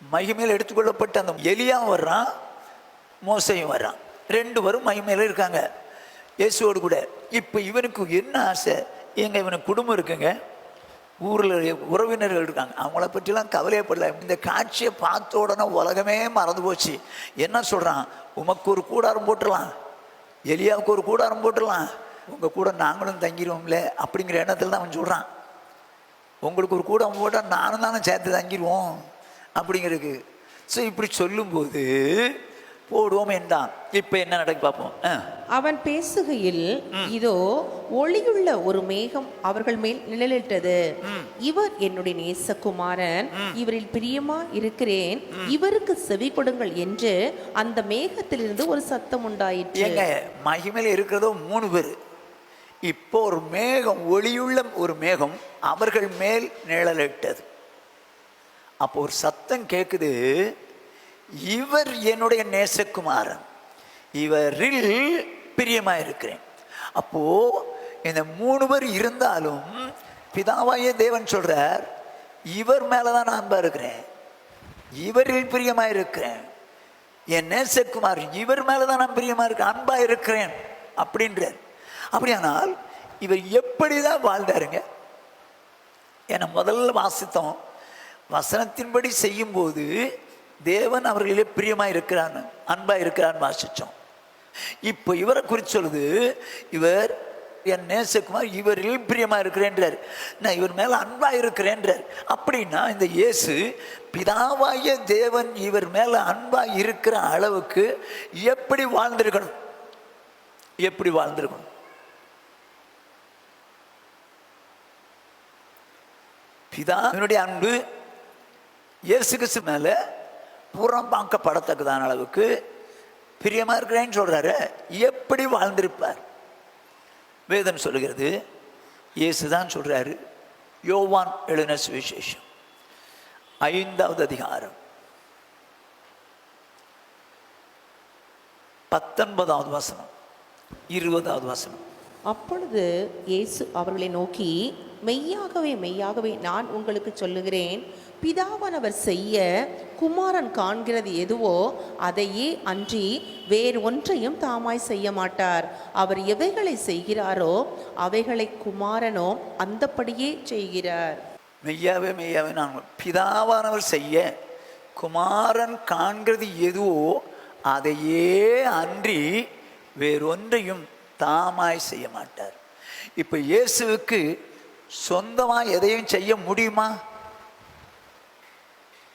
மகிமையில் எடுத்துக்கொள்ளப்பட்ட அந்த எலியாவும் வர்றான், மோசையும் வர்றான். 2 பேரும் மகிமையில் இருக்காங்க இயேசுவோடு கூட. இப்போ இவனுக்கு என்ன ஆசை, இவனுக்கு குடும்பம் இருக்குங்க, ஊரில் உறவினர்கள் இருக்காங்க, அவங்கள பற்றிலாம் கவலையப்படல. இந்த காட்சியை பார்த்த உடனே உலகமே மறந்து போச்சு. என்ன சொல்கிறான், உமக்கு ஒரு கூடாரம் போட்டுடலாம், எலியாவுக்கு ஒரு கூடாரம் போட்டுடலாம், உங்கள் கூட நாங்களும் தங்கிடுவோம்ல அப்படிங்கிற எண்ணத்தில் தான் அவன் சொல்கிறான். உங்களுக்கு ஒரு கூடாரம் போட்டால் நானும் தானே சேர்த்து தங்கிடுவோம் அப்படிங்கிறதுக்கு. ஸோ இப்படி சொல்லும்போது போடுவோம் என்றான். இப்போ என்ன நடக்கு பார்ப்போம். அவன் பேசுகையில் இதோ ஒளியுள்ள ஒரு மேகம் அவர்கள் மேல் நிழலிட்டது. இவர் என்னுடைய நேசகுமாரன், இவரில் பிரியமா இருக்கிறேன், இவருக்கு செவி கொடுங்கள் என்று அந்த மேகத்திலிருந்து ஒரு சத்தம் உண்டாயிற்று. மகிமையில் இருக்கிறதோ 3 பேர், இப்போ ஒரு மேகம், ஒளியுள்ள ஒரு மேகம் அவர்கள் மேல் நிழலிட்டது. அப்போ ஒரு சத்தம் கேட்குது, இவர் என்னுடைய நேசகுமாரன், இவரில் பிரியமாயிருக்கிறேன். அப்போ இந்த 3 பேர் இருந்தாலும் பிதாவாய தேவன் சொல்றார், இவர் மேலதான் நான் அன்பா இருக்கிறேன், இவரில் பிரியமாயிருக்கிறேன், என் நேசகுமார் இவர் மேலதான் நான் பிரியமா இருக்கேன், அன்பா இருக்கிறேன் அப்படின்றார். அப்படியானால் இவர் எப்படிதான் வாழ்ந்தாருங்க? ஏன்னா முதல்ல வாசித்தோம், வசனத்தின்படி செய்யும் போது தேவன் அவர்களே பிரியமா இருக்கிறான், அன்பா இருக்கிறான்னு வாசிச்சோம். இப்போ இவரை குறித்து சொல்லுது, இவர் என் நேசகுமார், இவரில் பிரியமா இருக்கிறேன்றார், நான் இவர் மேல அன்பா இருக்கிறேன்றார். அப்படின்னா இந்த இயேசு பிதாவாய தேவன் இவர் மேல அன்பா இருக்கிற அளவுக்கு எப்படி வாழ்ந்திருக்கணும்? எப்படி வாழ்ந்திருக்கணும்? பிதாவினுடைய அன்பு இயேசு கிறிஸ்து மேல புறம்பாக்கப்படத்தக்கதான அளவுக்கு பிரியமா இருக்கிறேன்னு சொல்றாரு. எப்படி வாழ்ந்திருப்பார்? வேதம் சொல்லுகிறது, இயேசுதான் சொல்றாரு. யோவான் எழுதின சுவிசேஷம் 5வது அதிகாரம் 19வது வசனம் 20வது வசனம். அப்பொழுது இயேசு அவர்களை நோக்கி, மெய்யாகவே மெய்யாகவே நான் உங்களுக்கு சொல்லுகிறேன், பிதாவானவர் செய்ய குமாரன் காண்கிறது எதுவோ அதையே அன்றி வேறு ஒன்றையும் தாமாய் செய்ய மாட்டார். அவர் எவைகளை செய்கிறாரோ அவைகளை குமாரனோ அந்தப்படியே செய்கிறார். மெய்யாவே மெய்யாவே நான், பிதாவானவர் செய்ய குமாரன் காண்கிறது எதுவோ அதையே அன்றி வேறொன்றையும் தாமாய் செய்ய மாட்டார். இப்போ இயேசுவுக்கு சொந்தமாக எதையும் செய்ய முடியுமா?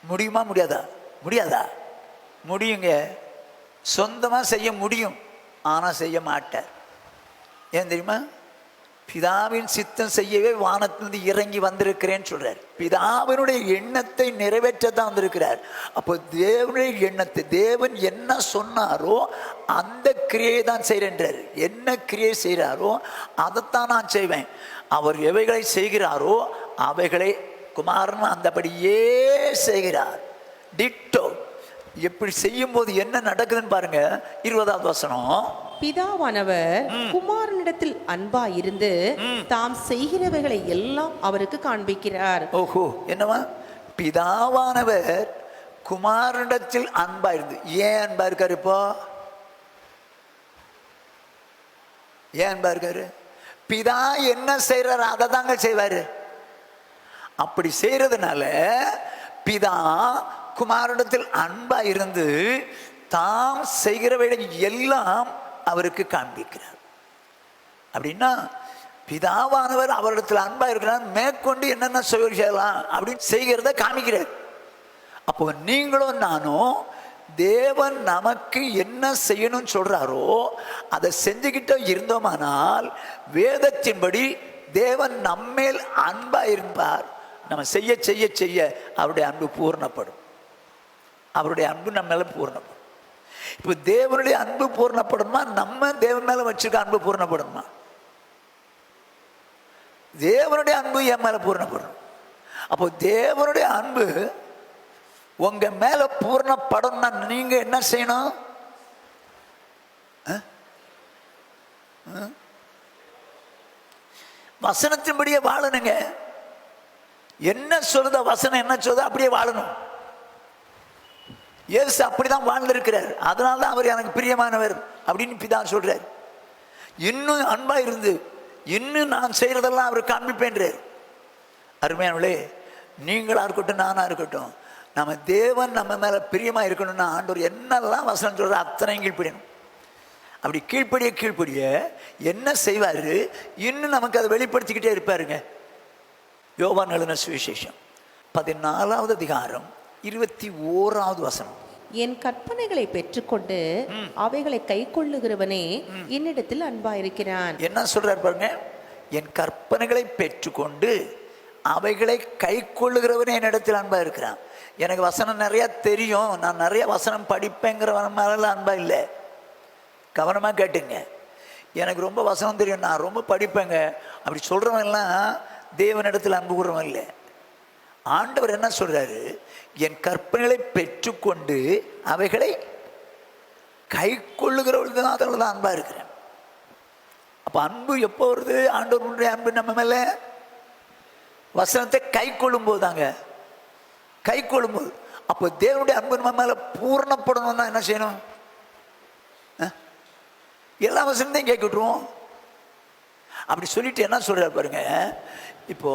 முடியுமா? முடியாதா? முடியாதா? முடியுங்க. சொந்தமாக செய்ய முடியும், ஆனால் செய்ய மாட்டார். ஏன் தெரியுமா? பிதாவின் சித்தம் செய்யவே வானத்திலிருந்து இறங்கி வந்திருக்கிறேன்னு சொல்றார். பிதாவினுடைய எண்ணத்தை நிறைவேற்றத்தான் வந்திருக்கிறார். அப்போ தேவனுடைய எண்ணத்தை, தேவன் என்ன சொன்னாரோ அந்த கிரியை தான் செய்கிறேன்றார். என்ன கிரியை செய்கிறாரோ அதைத்தான் நான் செய்வேன். அவர் எவைகளை செய்கிறாரோ அவைகளை குமாரன் அந்தபடியே செய்கிறார். டிட்டோ. எப்படி செய்யும் போது என்ன நடக்குதுன்னு பாருங்க. 20வது வசனம். பிதாவானவர் குமாரனிடத்தில் அன்பா இருந்து தாம் செய்கிறவைகளை எல்லாம் அவருக்கு காண்பிக்கிறார். ஓஹோ, என்னவா? பிதாவானவர் குமாரனிடத்தில் அன்பா இருந்து. ஏன் அன்பா இருக்காரு? இப்போ ஏன் அன்பா இருக்காரு? பிதா என்ன செய்யறாரு அதை தாங்க செய்வாரு. அப்படி செய்யறதுனால பிதா குமாரனிடத்தில் அன்பா இருந்து தாம் செய்கிறவைகளை எல்லாம் அவருக்கு காண்பிக்கிறார். அப்படின்னா பிதாவானவர் அவரிடத்தில் அன்பா இருக்கிறார், மேற்கொண்டு என்னென்ன செய்யலாம் அப்படின்னு செய்கிறத காமிக்கிறார். அப்போ நீங்களும் நானும் தேவன் நமக்கு என்ன செய்யணும்னு சொல்றாரோ அதை செஞ்சுக்கிட்டே இருந்தோமானால் வேதத்தின்படி தேவன் நம்மேல் அன்பா இருப்பார். நம்ம செய்ய செய்ய செய்ய அவருடைய அன்பு பூர்ணப்படும். அவருடைய அன்பு நம்ம மேல பூர்ணப்படும். இப்போ தேவனுடைய அன்பு பூர்ணப்படுமா? நம்ம தேவன் மேல வச்சிருக்க அன்பு பூர்ணப்படுமா? தேவனுடைய அன்பு என் மேல பூர்ணப்படும். அப்போ தேவனுடைய அன்பு உங்க மேல பூர்ணப்படணும்னா நீங்க என்ன செய்யணும்? வசனத்தின்படியே வாழணுங்க. என்ன சொல்லுத வசனம், என்ன சொல்லுதோ அப்படியே வாழணும். இயேசு அப்படிதான் வாழ்ந்திருக்கிறார். அதனால தான் அவர் எனக்கு பிரியமானவர் அப்படின்னு பிதா சொல்றார். இன்னும் அன்பா இருந்து இன்னும் நான் செய்யறதெல்லாம் அவர் காண்பிப்பேன்றார். அருமையானவர்களே, நீங்களா இருக்கட்டும் நானா இருக்கட்டும், நம்ம தேவன் நம்ம மேல பிரியமா இருக்கணும்னா ஆண்டவர் என்னெல்லாம் வசனம் சொல்ற அத்தனையும் கீழ்ப்படியணும். அப்படி கீழ்ப்படிய என்ன செய்வாரு? இன்னும் நமக்கு அதை வெளிப்படுத்திக்கிட்டே இருப்பாருங்க. யோவான் எழுதின சுவிசேஷம் 14வது அதிகாரம் 21வது வசனம். என் கற்பனைகளை பெற்றுக்கொண்டு அவைகளை கை கொள்ளுகிறவனே என்னிடத்தில் அன்பா இருக்கிறான். என்ன சொல்றாரு பாருங்க. என் கற்பனைகளை பெற்றுக்கொண்டு அவைகளை கை கொள்ளுகிறவனே என்னிடத்தில் அன்பா இருக்கிறான். எனக்கு வசனம் நிறைய தெரியும், நான் நிறைய வசனம் படிப்பேங்கிறவன் மேல அன்பா இல்லை. கவனமா கேட்டுங்க. எனக்கு ரொம்ப வசனம் தெரியும், நான் ரொம்ப படிப்பேங்க, அப்படி சொல்கிறவங்கெல்லாம் தேவனிடத்தில் அன்பு கூறவன் இல்லை. ஆண்டவர் என்ன சொல்கிறாரு? என் கற்பனைகளை பெற்றுக்கொண்டு அவைகளை கை கொள்ளுகிறவர்கள் தான் அதில் தான் அன்பாக இருக்கிறேன். அப்போ அன்பு எப்போ வருது? ஆண்டவருடைய அன்பு நம்ம மேலே வசனத்தை கை கொள்ளும் போது தாங்க, கை கொள்ளும் போது. அப்போ தேவனுடைய அன்பு நம்ம மேலே பூர்ணப்படணும்னா என்ன செய்யணும்? எல்லா வசனத்தையும் கேட்க விட்டுருவோம். அப்படி சொல்லிட்டு என்ன சொல்றாரு பாருங்க, இப்போ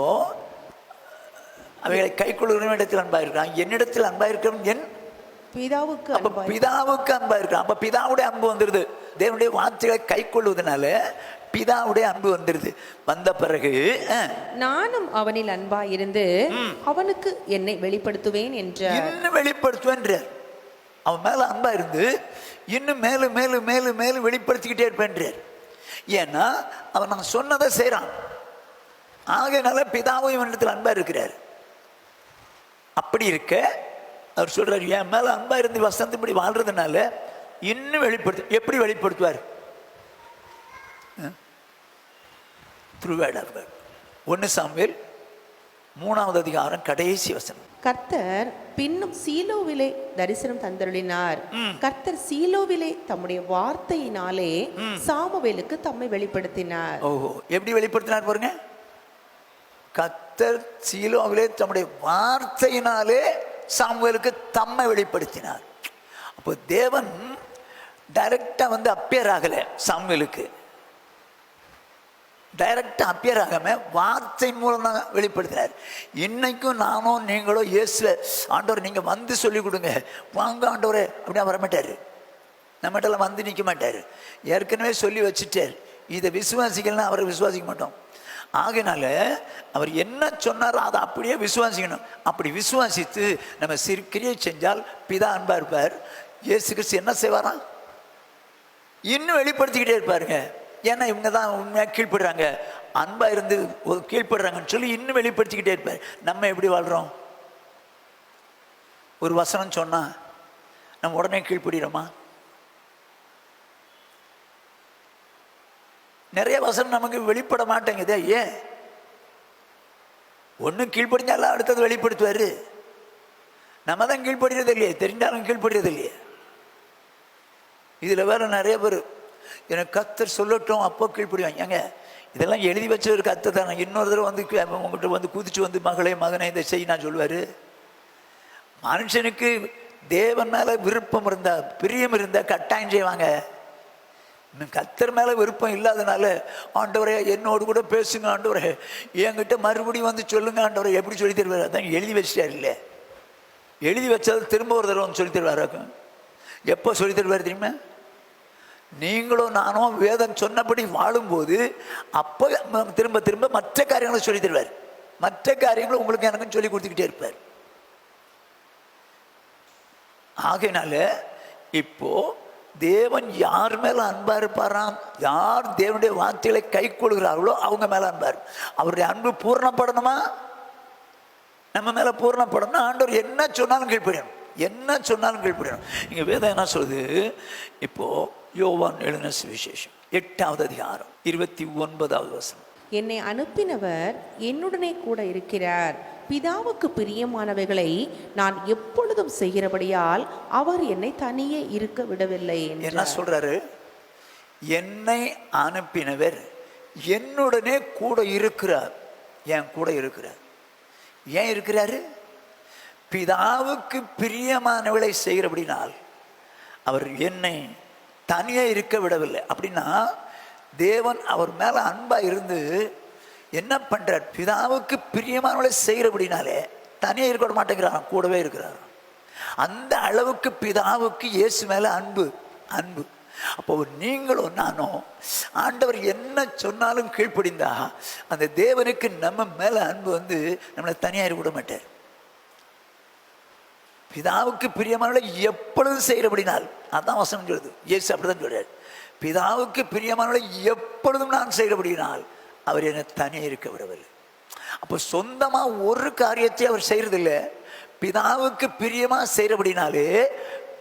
அவைகளை கை கொள்ளுகிற இடத்தில் அன்பா இருக்கான், என்னிடத்தில் அன்பா இருக்கிறவன் என் பிதாவுக்கு. அப்ப பிதாவுக்கு அன்பா இருக்கான். அப்ப பிதாவுடைய அன்பு வந்துருது. தேவனுடைய வார்த்தைகளை கை கொள்வதனால பிதாவுடைய அன்பு வந்துருது. வந்த பிறகு நானும் அவனில் அன்பா இருந்து அவனுக்கு என்னை வெளிப்படுத்துவேன் என்றார். இன்னும் வெளிப்படுத்துவேன். அவன் மேல அன்பா இருந்து இன்னும் மேலும் மேலும் மேலும் மேலும் வெளிப்படுத்திக்கிட்டே இருப்பேன். ஏன்னா அவன் நான் சொன்னதை செய்யறான். ஆகையினால பிதாவும் இவனிடத்தில் அன்பா இருக்கிறார். அப்படி இருக்க அவர் சொல்றாரு, என் மேல அன்பா இருந்து வசந்தபடி வாழ்றதுனால இன்னும் வெளிப்படுத்து. எப்படி வெளிப்படுத்துவார்? Through word of God. 1 Samuel 3ஆவது அதிகாரம் கடைசி வசனம். கர்த்தர் பின்னும் சீலோவிலே தரிசனம் தந்தருளினார். கர்த்தர் சீலோவிலே தம்முடைய வார்த்தையினாலே சாமுவேலுக்கு தம்மை வெளிப்படுத்தினார். ஓஹோ, எப்படி வெளிப்படுத்தினார் பாருங்க. கர்த்தர் சீலோவிலே தம்முடைய வார்த்தையினாலே சாமுவேலுக்கு தம்மை வெளிப்படுத்தினார். அப்போ தேவன் டைரக்டா வந்து அப்பியர் ஆகல சாமுவேலுக்கு. டைரக்டா அப்பியர் ஆகாம வார்த்தை மூலம் தான் வெளிப்படுத்தினார். இன்னைக்கும் நானும் நீங்களும் இயேசுவ ஆண்டவர் நீங்க வந்து சொல்லி கொடுங்க, வாங்க ஆண்டவரே அப்படின்னா வரமாட்டாரு. நம்மகிட்ட வந்து நிற்க மாட்டாரு. ஏற்கனவே சொல்லி வச்சுட்டார். இதை விசுவாசிக்கலாம், அவரை விசுவாசிக்க மாட்டோம். ஆகையினால அவர் என்ன சொன்னாரோ அதை அப்படியே விசுவாசிக்கணும். அப்படி விசுவாசித்து நம்ம கிரியை செஞ்சால் பிதா அன்பா இருப்பார். இயேசு கிறிஸ்து என்ன செய்வாராம்? இன்னும் வெளிப்படுத்திக்கிட்டே இருப்பாருங்க. ஏன்னா இவங்க தான் உண்மையாக கீழ்ப்படுறாங்க, அன்பா இருந்து கீழ்ப்படுறாங்கன்னு சொல்லி இன்னும் வெளிப்படுத்திக்கிட்டே இருப்பார். நம்ம எப்படி வாழ்றோம்? ஒரு வசனம் சொன்னா நம்ம உடனே கீழ்ப்படுகிறோமா? நிறைய வசனம் நமக்கு வெளிப்பட மாட்டேங்குதே. ஏன்? ஒன்று கீழ்ப்படிஞ்சாலும் அடுத்தது வெளிப்படுத்துவாரு. நம்ம தான் கீழ்ப்படுறது இல்லையே, தெரிஞ்சாலும் கீழ்ப்படுறது இல்லையே. இதில் வேற நிறைய பேர் எனக்கு கர்த்தர் சொல்லட்டும் அப்போ கீழ்ப்படிவாங்க. ஏங்க இதெல்லாம் எழுதி வச்ச ஒரு கர்த்தர் தானே. இன்னொரு தடவை வந்து உங்கள்கிட்ட வந்து குதிச்சு வந்து மகளே மகனே இதை செய் நான் சொல்லுவார். மனுஷனுக்கு தேவன் மேலே விருப்பம் இருந்தா பிரியம் இருந்தால் கட்டாயம் செய்வாங்க. கர்த்தர் மேலே விருப்பம் இல்லாதனால ஆண்டவரே என்னோடு கூட பேசுங்க ஆண்டவரே, என்கிட்ட மறுபடியும் வந்து சொல்லுங்க ஆண்டவரே, எப்படி சொல்லி தருவார்? அதான் எழுதி வச்சிட்டார். இல்லை எழுதி வச்சது திரும்ப ஒரு தடவை வந்து சொல்லி தருவாராக்கும். எப்போ சொல்லி தருவார் தெரியுமா? நீங்களும் நானும் வேதம் சொன்னபடி வாழும்போது அப்போ திரும்ப திரும்ப மற்ற காரியங்களை சொல்லி தருவார். மற்ற காரியங்களை உங்களுக்கு எனக்கும் சொல்லி கொடுத்துக்கிட்டே இருப்பார். ஆகையினால இப்போ தேவன் யார் மேல அன்பா இருப்பாராம்? யார் தேவனுடைய வார்த்தைகளை கை கொள்கிறார்களோ அவங்க மேல அன்பார். அவருடைய அன்பு பூர்ணப்படணுமா? நம்ம மேல பூர்ணப்படணும். ஆண்டவர் என்ன சொன்னாலும் கீழ்ப்படியணும், என்ன சொன்னாலும் கீழ்ப்படியணும். இங்க வேதம் என்ன சொல்லுது? இப்போ யோவான் எழுதின சுவிசேஷம் 8ஆவது அதிகாரம் 29ஆவது வசனம். என்னை அனுப்பினவர் என்னுடனே கூட இருக்கிறார். பிதாவுக்கு பிரியமானவைகளை நான் எப்பொழுதும் செய்கிறபடியால் அவர் என்னை தனியே இருக்க விடவில்லை. என்ன சொல்றாரு? என்னை அனுப்பினவர் என்னுடனே கூட இருக்கிறார். என் கூட இருக்கிறார். ஏன் இருக்கிறாரு? பிதாவுக்கு பிரியமானவளை செய்கிறபடினால் அவர் என்னை தனியே இருக்க விடவில்லை. அப்படின்னா தேவன் அவர் மேல அன்பா இருந்து என்ன பண்றார்? பிதாவுக்கு பிரியமானவளை செய்கிறபடினாலே தனியே இருக்க விட மாட்டேங்கிறார், கூடவே இருக்கிறார். அந்த அளவுக்கு பிதாவுக்கு இயேசு மேல அன்பு அன்பு. அப்போ நீங்களும் நானும் ஆண்டவர் என்ன சொன்னாலும் கீழ்ப்படிந்தா அந்த தேவனுக்கு நம்ம மேல அன்பு வந்து நம்மளை தனியாக இருக்க விட மாட்டார். பிதாவுக்கு பிரியமானவளை எப்பொழுதும் செய்கிறபடினால், அதான் வசனம் சொல்லுது. இயேசு அப்படிதான் சொல்றார். பிதாவுக்கு பிரியமானவளை எப்பொழுதும் நான் செய்கிறபடினால் அவர் என்னை தனியாக இருக்க விடவில்லை. அப்போ சொந்தமா ஒரு காரியத்தை அவர் செய்யறதில்லை. பிதாவுக்கு பிரியமா செய்கிறபடினாலே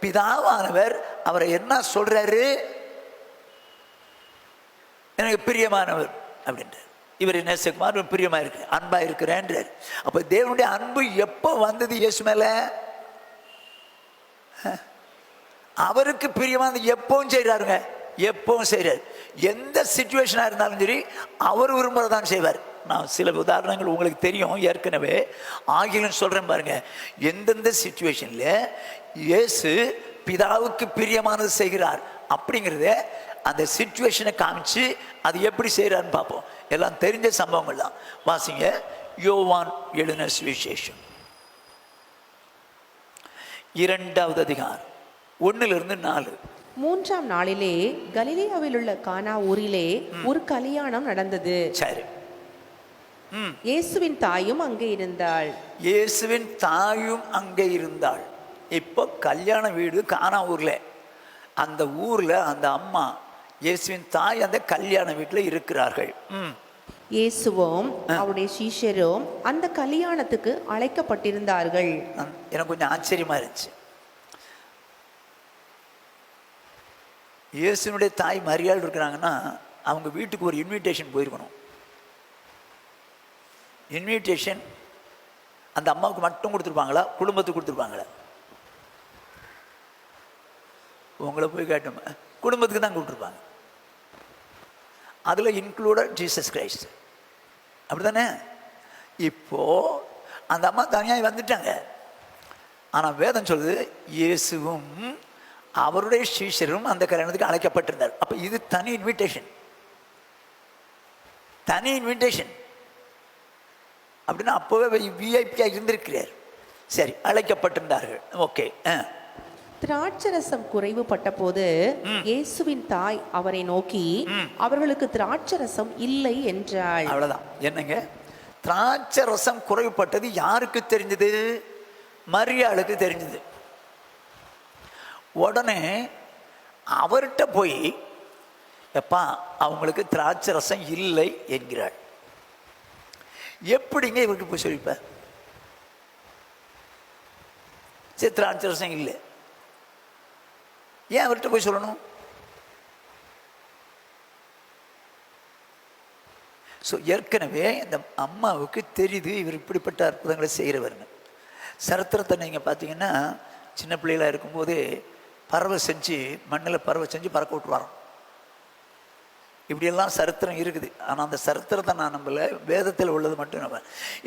பிதாவானவர் அவரை என்ன சொல்றாரு? எனக்கு பிரியமானவர் அப்படின்றார். இவர் நேசகுமார் பிரியமா இருக்கு, அன்பா இருக்கிறேன்றார். அப்ப தேவனுடைய அன்பு எப்போ வந்தது இயேசு மேல? அவருக்கு பிரியமானது எப்பவும் செய்யறாருங்க, எப்பவும் செய்யறாரு. எந்த சிச்சுவேஷனா இருந்தாலும் சரி அவர் விரும்புறதான் செய்வார். நான் சில உதாரணங்கள் உங்களுக்கு தெரியும் ஏற்கனவே, ஆகிலும் சொல்றேன் பாருங்க. எந்தெந்த சிச்சுவேஷன்ல இயேசு பிதாவுக்கு பிரியமானது செய்கிறார் அப்படிங்கிறத அந்த சிச்சுவேஷனை காமிச்சு அது எப்படி செய்யறாருன்னு பார்ப்போம். எல்லாம் தெரிஞ்ச சம்பவங்கள் தான். வாசிங்க, யோவான் எழுதின சுவிசேஷம் 2வது அதிகாரம் 1-4. 3ஆம் நாளிலே கலிலேயாவில் உள்ள கானா ஊரிலே ஒரு கல்யாணம் நடந்தது. சரி. இயேசுவின் தாயும் அங்கே இருந்தாள். இயேசுவின் தாயும் அங்கே இருந்தாள். இப்போ கல்யாண வீடு கானா ஊர்ல, அந்த ஊர்ல அந்த அம்மா இயேசுவின் தாய் அந்த கல்யாண வீட்டில் இருக்கிறார்கள். இயேசுவும் அவருடைய சீஷரும் அந்த கல்யாணத்துக்கு அழைக்கப்பட்டிருந்தார்கள். எனக்கு கொஞ்சம் ஆச்சரியமா இருந்துச்சு. இயேசுனுடைய தாய் மரியாள் இருக்கிறாங்கன்னா அவங்க வீட்டுக்கு ஒரு இன்விடேஷன் போயிருக்கணும். இன்விடேஷன் அந்த அம்மாவுக்கு மட்டும் கொடுத்துருப்பாங்களா, குடும்பத்துக்கு கொடுத்துருப்பாங்களா? உங்களை போய் கேட்டோம், குடும்பத்துக்கு தான் கொடுத்துருப்பாங்க. அதில் இன்க்ளூடட் ஜீசஸ் கிரைஸ்ட், அப்படி தானே? இப்போ அந்த அம்மா தனியாக வந்துட்டாங்க. ஆனால் வேதம் சொல்லுது இயேசுவும் அவருடைய சீஷரும் அந்த கல்யாணத்துக்கு அழைக்கப்பட்டிருந்தார். அப்போ இது தனி இன்விடேஷன், தனி இன்விடேஷன் அப்படின்னா அப்போவே விஐபியாக இருந்திருக்கிறார். சரி, அழைக்கப்பட்டிருந்தார்கள். ஓகே. திராட்சரசம் குறைவுபட்ட போது இயேசுவின் தாய் அவரை நோக்கி அவர்களுக்கு திராட்சரசம் இல்லை என்றாள். அவ்வளவுதான். என்னங்க, திராட்சரசம் குறைவுபட்டது யாருக்கு தெரிஞ்சது? மரியாளுக்கு தெரிஞ்சது. உடனே அவர்கிட்ட போய் எப்பா அவங்களுக்கு திராட்சரசம் இல்லை என்கிறாள். எப்படிங்க இவருக்கு போய் சொல்லிப்ப? சரி, திராட்சரசம் இல்லை, ஏன் அவர்கிட்ட போய் சொல்லணும்? ஸோ ஏற்கனவே இந்த அம்மாவுக்கு தெரியுது இவர் இப்படிப்பட்ட அற்புதங்களை செய்கிறவர்னு. சரித்திரத்தை நீங்கள் பார்த்தீங்கன்னா சின்ன பிள்ளைகளாக இருக்கும்போதே பறவை செஞ்சு மண்ணில் பறவை செஞ்சு பறக்க விட்டுருவாரோம். இப்படியெல்லாம் சரித்திரம் இருக்குது. ஆனால் அந்த சரித்திரத்தை நான் நம்மள வேதத்தில் உள்ளது மட்டும் நம்ம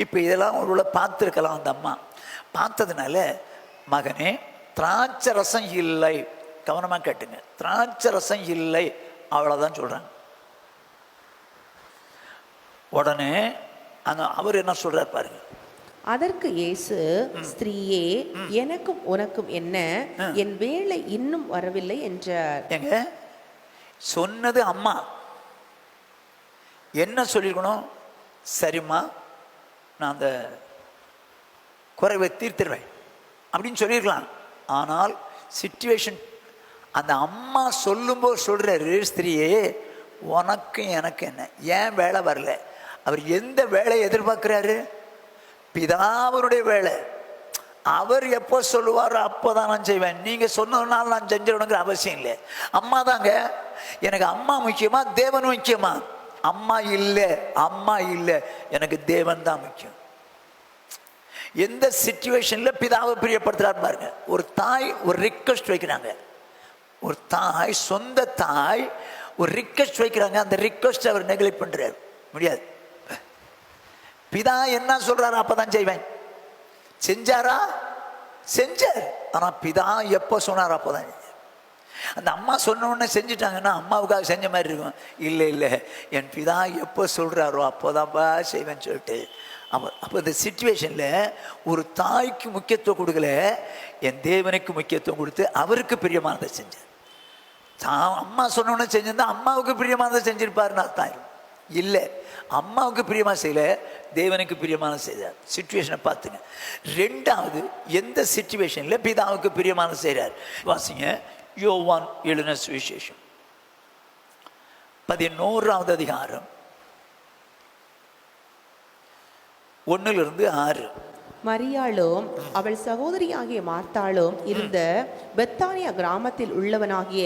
இப்போ இதெல்லாம் உள்ள பார்த்துருக்கலாம். அந்த அம்மா பார்த்ததுனால, மகனே திராட்சரசம் இல்லை, கவனமாக கேட்டுங்க, திராட்சரசம் இல்லை, அவ்வளோதான் சொல்கிறாங்க. உடனே அந்த அவர் என்ன சொல்றார் பாருங்க. அதற்கு இயேசு, ஸ்திரீயே, எனக்கும் உனக்கும் என்ன, என் வேலை இன்னும் வரவில்லை என்றார். எங்க சொன்னது அம்மா என்ன சொல்லிருக்கணும்? சரிம்மா, நான் அந்த குறைவை தீர்த்துருவேன் அப்படின்னு சொல்லியிருக்கலாம். ஆனால் சிச்சுவேஷன் அந்த அம்மா சொல்லும்போது சொல்றாரு, ஸ்திரீயே உனக்கு எனக்கு என்ன, ஏன் வேலை வரல? அவர் எந்த வேலையை எதிர்பார்க்கிறாரு? பிதாவருடைய வேலை. அவர் எப்போ சொல்லுவாரோ அப்போதான் நான் செய்வேன். நீங்க சொன்னதுனால நான் செஞ்சிடணுங்கிற அவசியம் இல்லை. அம்மா தாங்க. எனக்கு அம்மா முக்கியமா, தேவன் முக்கியமா? அம்மா இல்லை, அம்மா இல்லை, எனக்கு தேவன் தான் முக்கியம். எந்த சிச்சுவேஷன்ல பிதாவை பிரியப்படுத்துறாரு பாருங்க. ஒரு தாய் ஒரு ரிக்வெஸ்ட் வைக்கிறாங்க, ஒரு தாய், சொந்த தாய் ஒரு ரிக்வெஸ்ட் வைக்கிறாங்க. அந்த ரிக்வெஸ்ட் அவர் நெக்லெக்ட் பண்றாரு, முடியாது. பிதா என்ன சொல்றாரு அப்பதான் செய்வேன். செஞ்சாரா? செஞ்சார். ஆனா பிதா எப்போ சொன்னார் அப்போதான். அந்த அம்மா சொன்ன உடனே செஞ்சுட்டாங்கன்னா அம்மாவுக்காக செஞ்ச மாதிரி இருக்கும். இல்லை இல்லை, என் பிதா எப்போ சொல்றாரோ அப்போதான்ப்பா செய்வேன்னு சொல்லிட்டு அப்போ இந்த சிச்சுவேஷன்ல ஒரு தாய்க்கு முக்கியத்துவம் கொடுக்கல, என் தேவனுக்கு முக்கியத்துவம் கொடுத்து அவருக்கு பிரியமானதை செஞ்சார். அம்மா சொன்னோன்னு செஞ்சிருந்தா அம்மாவுக்கு பிரியமானதை செஞ்சிருப்பாருன்னு அர்த்தம். இல்லை, அம்மாவுக்கு பிரியமா செய்யல, தேவனுக்கு பிரியமான செய்தார். சிச்சுவேஷனை பார்த்துங்க. ரெண்டாவது, எந்த சிச்சுவேஷன்ல பிதாவுக்கு பிரியமான செய்கிறார்? வாசிங்க, யோவான் எழுதின சுவிசேஷம் 11வது அதிகாரம் 1-6. மரியாளும் அவள் சகோதரியாகிய மார்த்தாளும் இருந்த பெத்தானியா கிராமத்தில் உள்ளவனாகிய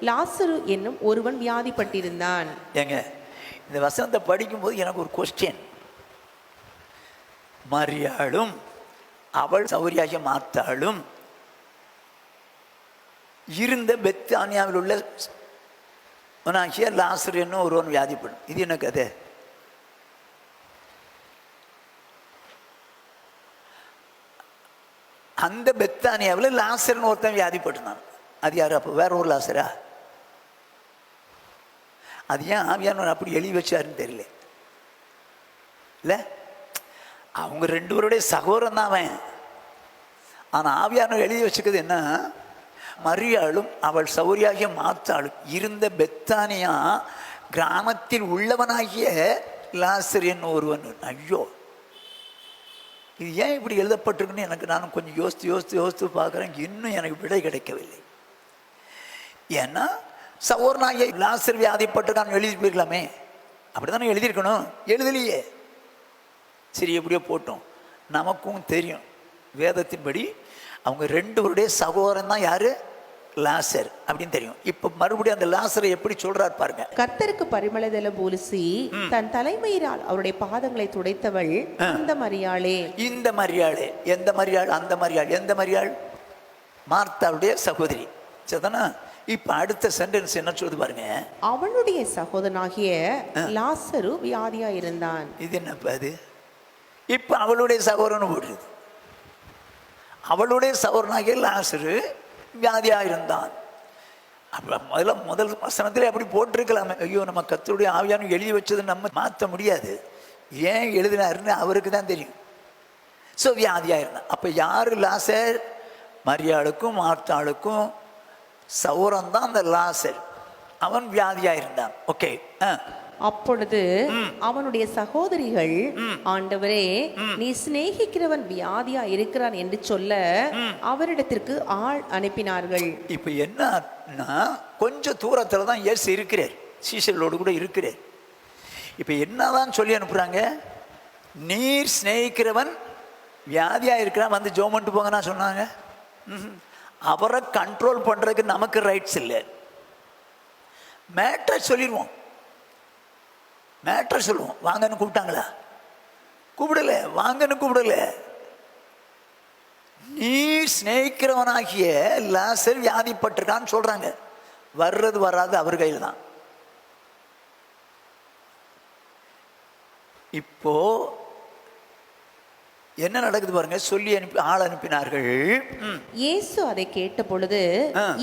லாசரு என்னும் ஒருவன் வியாதிப்பட்டிருந்தான். ஏங்க, இந்த வசனத்தை படிக்கும்போது எனக்கு ஒரு கொஸ்டின். மரியாளும் அவள் சகோதரியாகிய மார்த்தாளும் இருந்த பெத்தானியாவில் உள்ள லாசரு என்னும் ஒருவன் வியாதிப்படும். இது என்ன கதை? அந்த பெத்தானியாவில் லாசர்னு ஒருத்தன் வியாதிப்பட்டுனான். அது யாரு? அப்போ வேற ஒரு லாசரா? அது ஏன் ஆவியானவர் அப்படி எழுதி வச்சாருன்னு தெரியல. இல்லை, அவங்க ரெண்டு பேருடைய சகோதரன் தான் அவன். ஆனால் ஆவியானவர் எழுதி வச்சுக்கிறது என்ன? மரியாளும் அவள் சகோதரியாகிய மார்த்தாளும் இருந்த பெத்தானியா கிராமத்தில் உள்ளவனாகிய லாசர் என்னும் ஒருவன். ஐயோ, இது ஏன் இப்படி எழுதப்பட்டிருக்குன்னு எனக்கு நானும் கொஞ்சம் யோசித்து பார்க்குறேன். இன்னும் எனக்கு விடை கிடைக்கவில்லை. ஏன்னா சகோதரனாகிய லாசர் வியாதிப்பட்டிருக்கான்னு எழுதி போயிருக்கலாமே. அப்படி தானே எழுதியிருக்கணும். எழுதலையே. சரி, எப்படியோ போட்டோம். நமக்கும் தெரியும் வேதத்தின்படி அவங்க ரெண்டு பேருடைய சகோதரன் தான் யாரு? லாசர் அப்படின்னு தெரியும். இப்ப மறுபடியும் அந்த லாசரை எப்படி சொல்றார் பாருங்க. கர்த்தருக்கு பரிமளதல பூசி தன் தலைமையினால் அவருடைய பாதங்களை துடைத்தவள் இந்த மரியாளே. இந்த மரியாளே எந்த மரியாள்? அந்த மரியாள் எந்த மரியாள்? மார்த்தாவுடைய சகோதரி. சரிதானா? இப்ப அடுத்த சென்டென்ஸ் என்ன சொல்லுது பாருங்க. அவனுடைய சகோதரனாகிய லாசரு வியாதியா இருந்தான். இது என்னப்பா அது? இப்ப அவளுடைய சகோதரன் போடுறது. அவளுடைய சகோதரனாகிய லாசரு வியாதியா இருந்தான். அப்ப முதல் வசனத்திலே அப்படி போட்டிருக்கலாமே. ஐயோ, நம்ம கர்த்தருடைய ஆவியானவர் எழுதி வச்சது நம்ம மாற்ற முடியாது. ஏன் எழுதினாருன்னு அவருக்கு தான் தெரியும். ஸோ வியாதியா இருந்தான். அப்ப யாரு லாசர்? மரியாளுக்கும் மார்த்தாளுக்கும் சௌரம் தான் அந்த லாசர். அவன் வியாதியா இருந்தான். ஓகே. அப்பொழுது அவனுடைய சகோதரிகள், ஆண்டவரே, நீ சிநேகிக்கிறவன் வியாதியா இருக்கிறான் என்று சொல்ல அவரிடத்திற்கு ஆள் அனுப்பினார்கள். இப்ப என்னன்னா, கொஞ்சம் தூரத்துல தான் இயேசு இருக்கிறார், சீஷர்களோடு கூட இருக்கிறார். இப்ப என்னதான் சொல்லி அனுப்புறாங்க? நீர் சிநேகிக்கிறவன் வியாதியா இருக்கிறான், வந்து ஜெபம் பண்ணிட்டு போங்கன்னா சொன்னாங்க. அவரை கண்ட்ரோல் பண்றதுக்கு நமக்கு ரைட்ஸ் இல்லை. மேட்டரை சொல்லிடுவோம். மேட்டர் சொல்லுவோம். வாங்கன்னு கூப்பிட்டாங்களா? கூப்பிடல. வாங்கன்னு கூப்பிடல. நீ சிநேகிக்கிறவனாகிய லாசர் வியாதிப்பட்டிருக்கான்னு சொல்றாங்க. வர்றது வராது அவர் கையில் தான். இப்போ என்ன நடக்குது பாருங்க. சொல்லி அனுப்பி ஆள் அனுப்பினார்கள். இயேசு அதை கேட்ட பொழுது,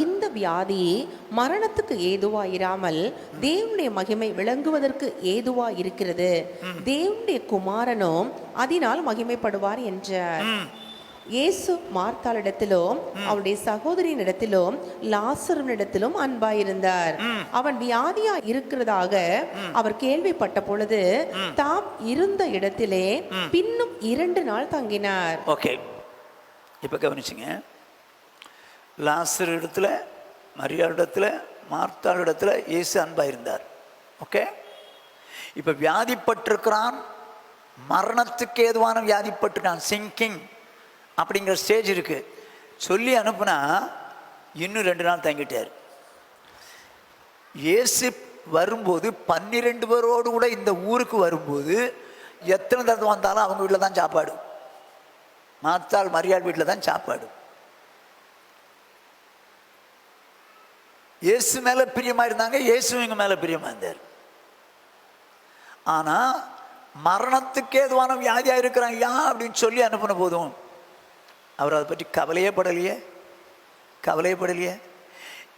இந்த வியாதி மரணத்துக்கு ஏதுவா இராமல் தேவனுடைய மகிமை விளங்குவதற்கு ஏதுவா இருக்கிறது. தேவனுடைய குமாரனும் அதனால் மகிமைப்படுவார் என்றார். இயேசு மார்த்தாளிடத்திலும் அவருடைய சகோதரியின் இடத்திலும் லாசருவினிடத்திலும் அன்பாயிருந்தார். அவன் வியாதியா இருக்கிறதாக அவர் கேள்விப்பட்ட பொழுது தாம் இருந்த இடத்திலே பின்னும் 2 நாள் தங்கினார். ஓகே, இப்ப கவனிச்சுங்க. லாசர் இடத்துல, மரியாள் இடத்துல, மார்த்தாள் இடத்துல இயேசு அன்பாயிருந்தார். ஓகே, இப்ப வியாதிப்பட்டிருக்கிறான். மரணத்துக்கு ஏதுவான வியாதிப்பட்டிருக்கான். சிங்கிங் அப்படிங்கிற ஸ்டேஜ் இருக்கு. சொல்லி அனுப்புனா இன்னும் 2 நாள் தங்கிட்டார். இயேசு வரும்போது 12 பேரோடு கூட இந்த ஊருக்கு வரும்போது எத்தனை தடவை வந்தாலும் அவங்க வீட்டில் தான் சாப்பாடு. மார்த்தாள் மரியாள் வீட்டில் தான் சாப்பாடு. இயேசு மேல பிரியமா இருந்தாங்க. இயேசு இவங்க மேல பிரியமா இருந்தார். ஆனா மரணத்துக்கு ஏதுவான வியாதியா இருக்கிறான் யா அப்படின்னு சொல்லி அனுப்பின போதும் அவர் அதை பற்றி கவலையே படலையே.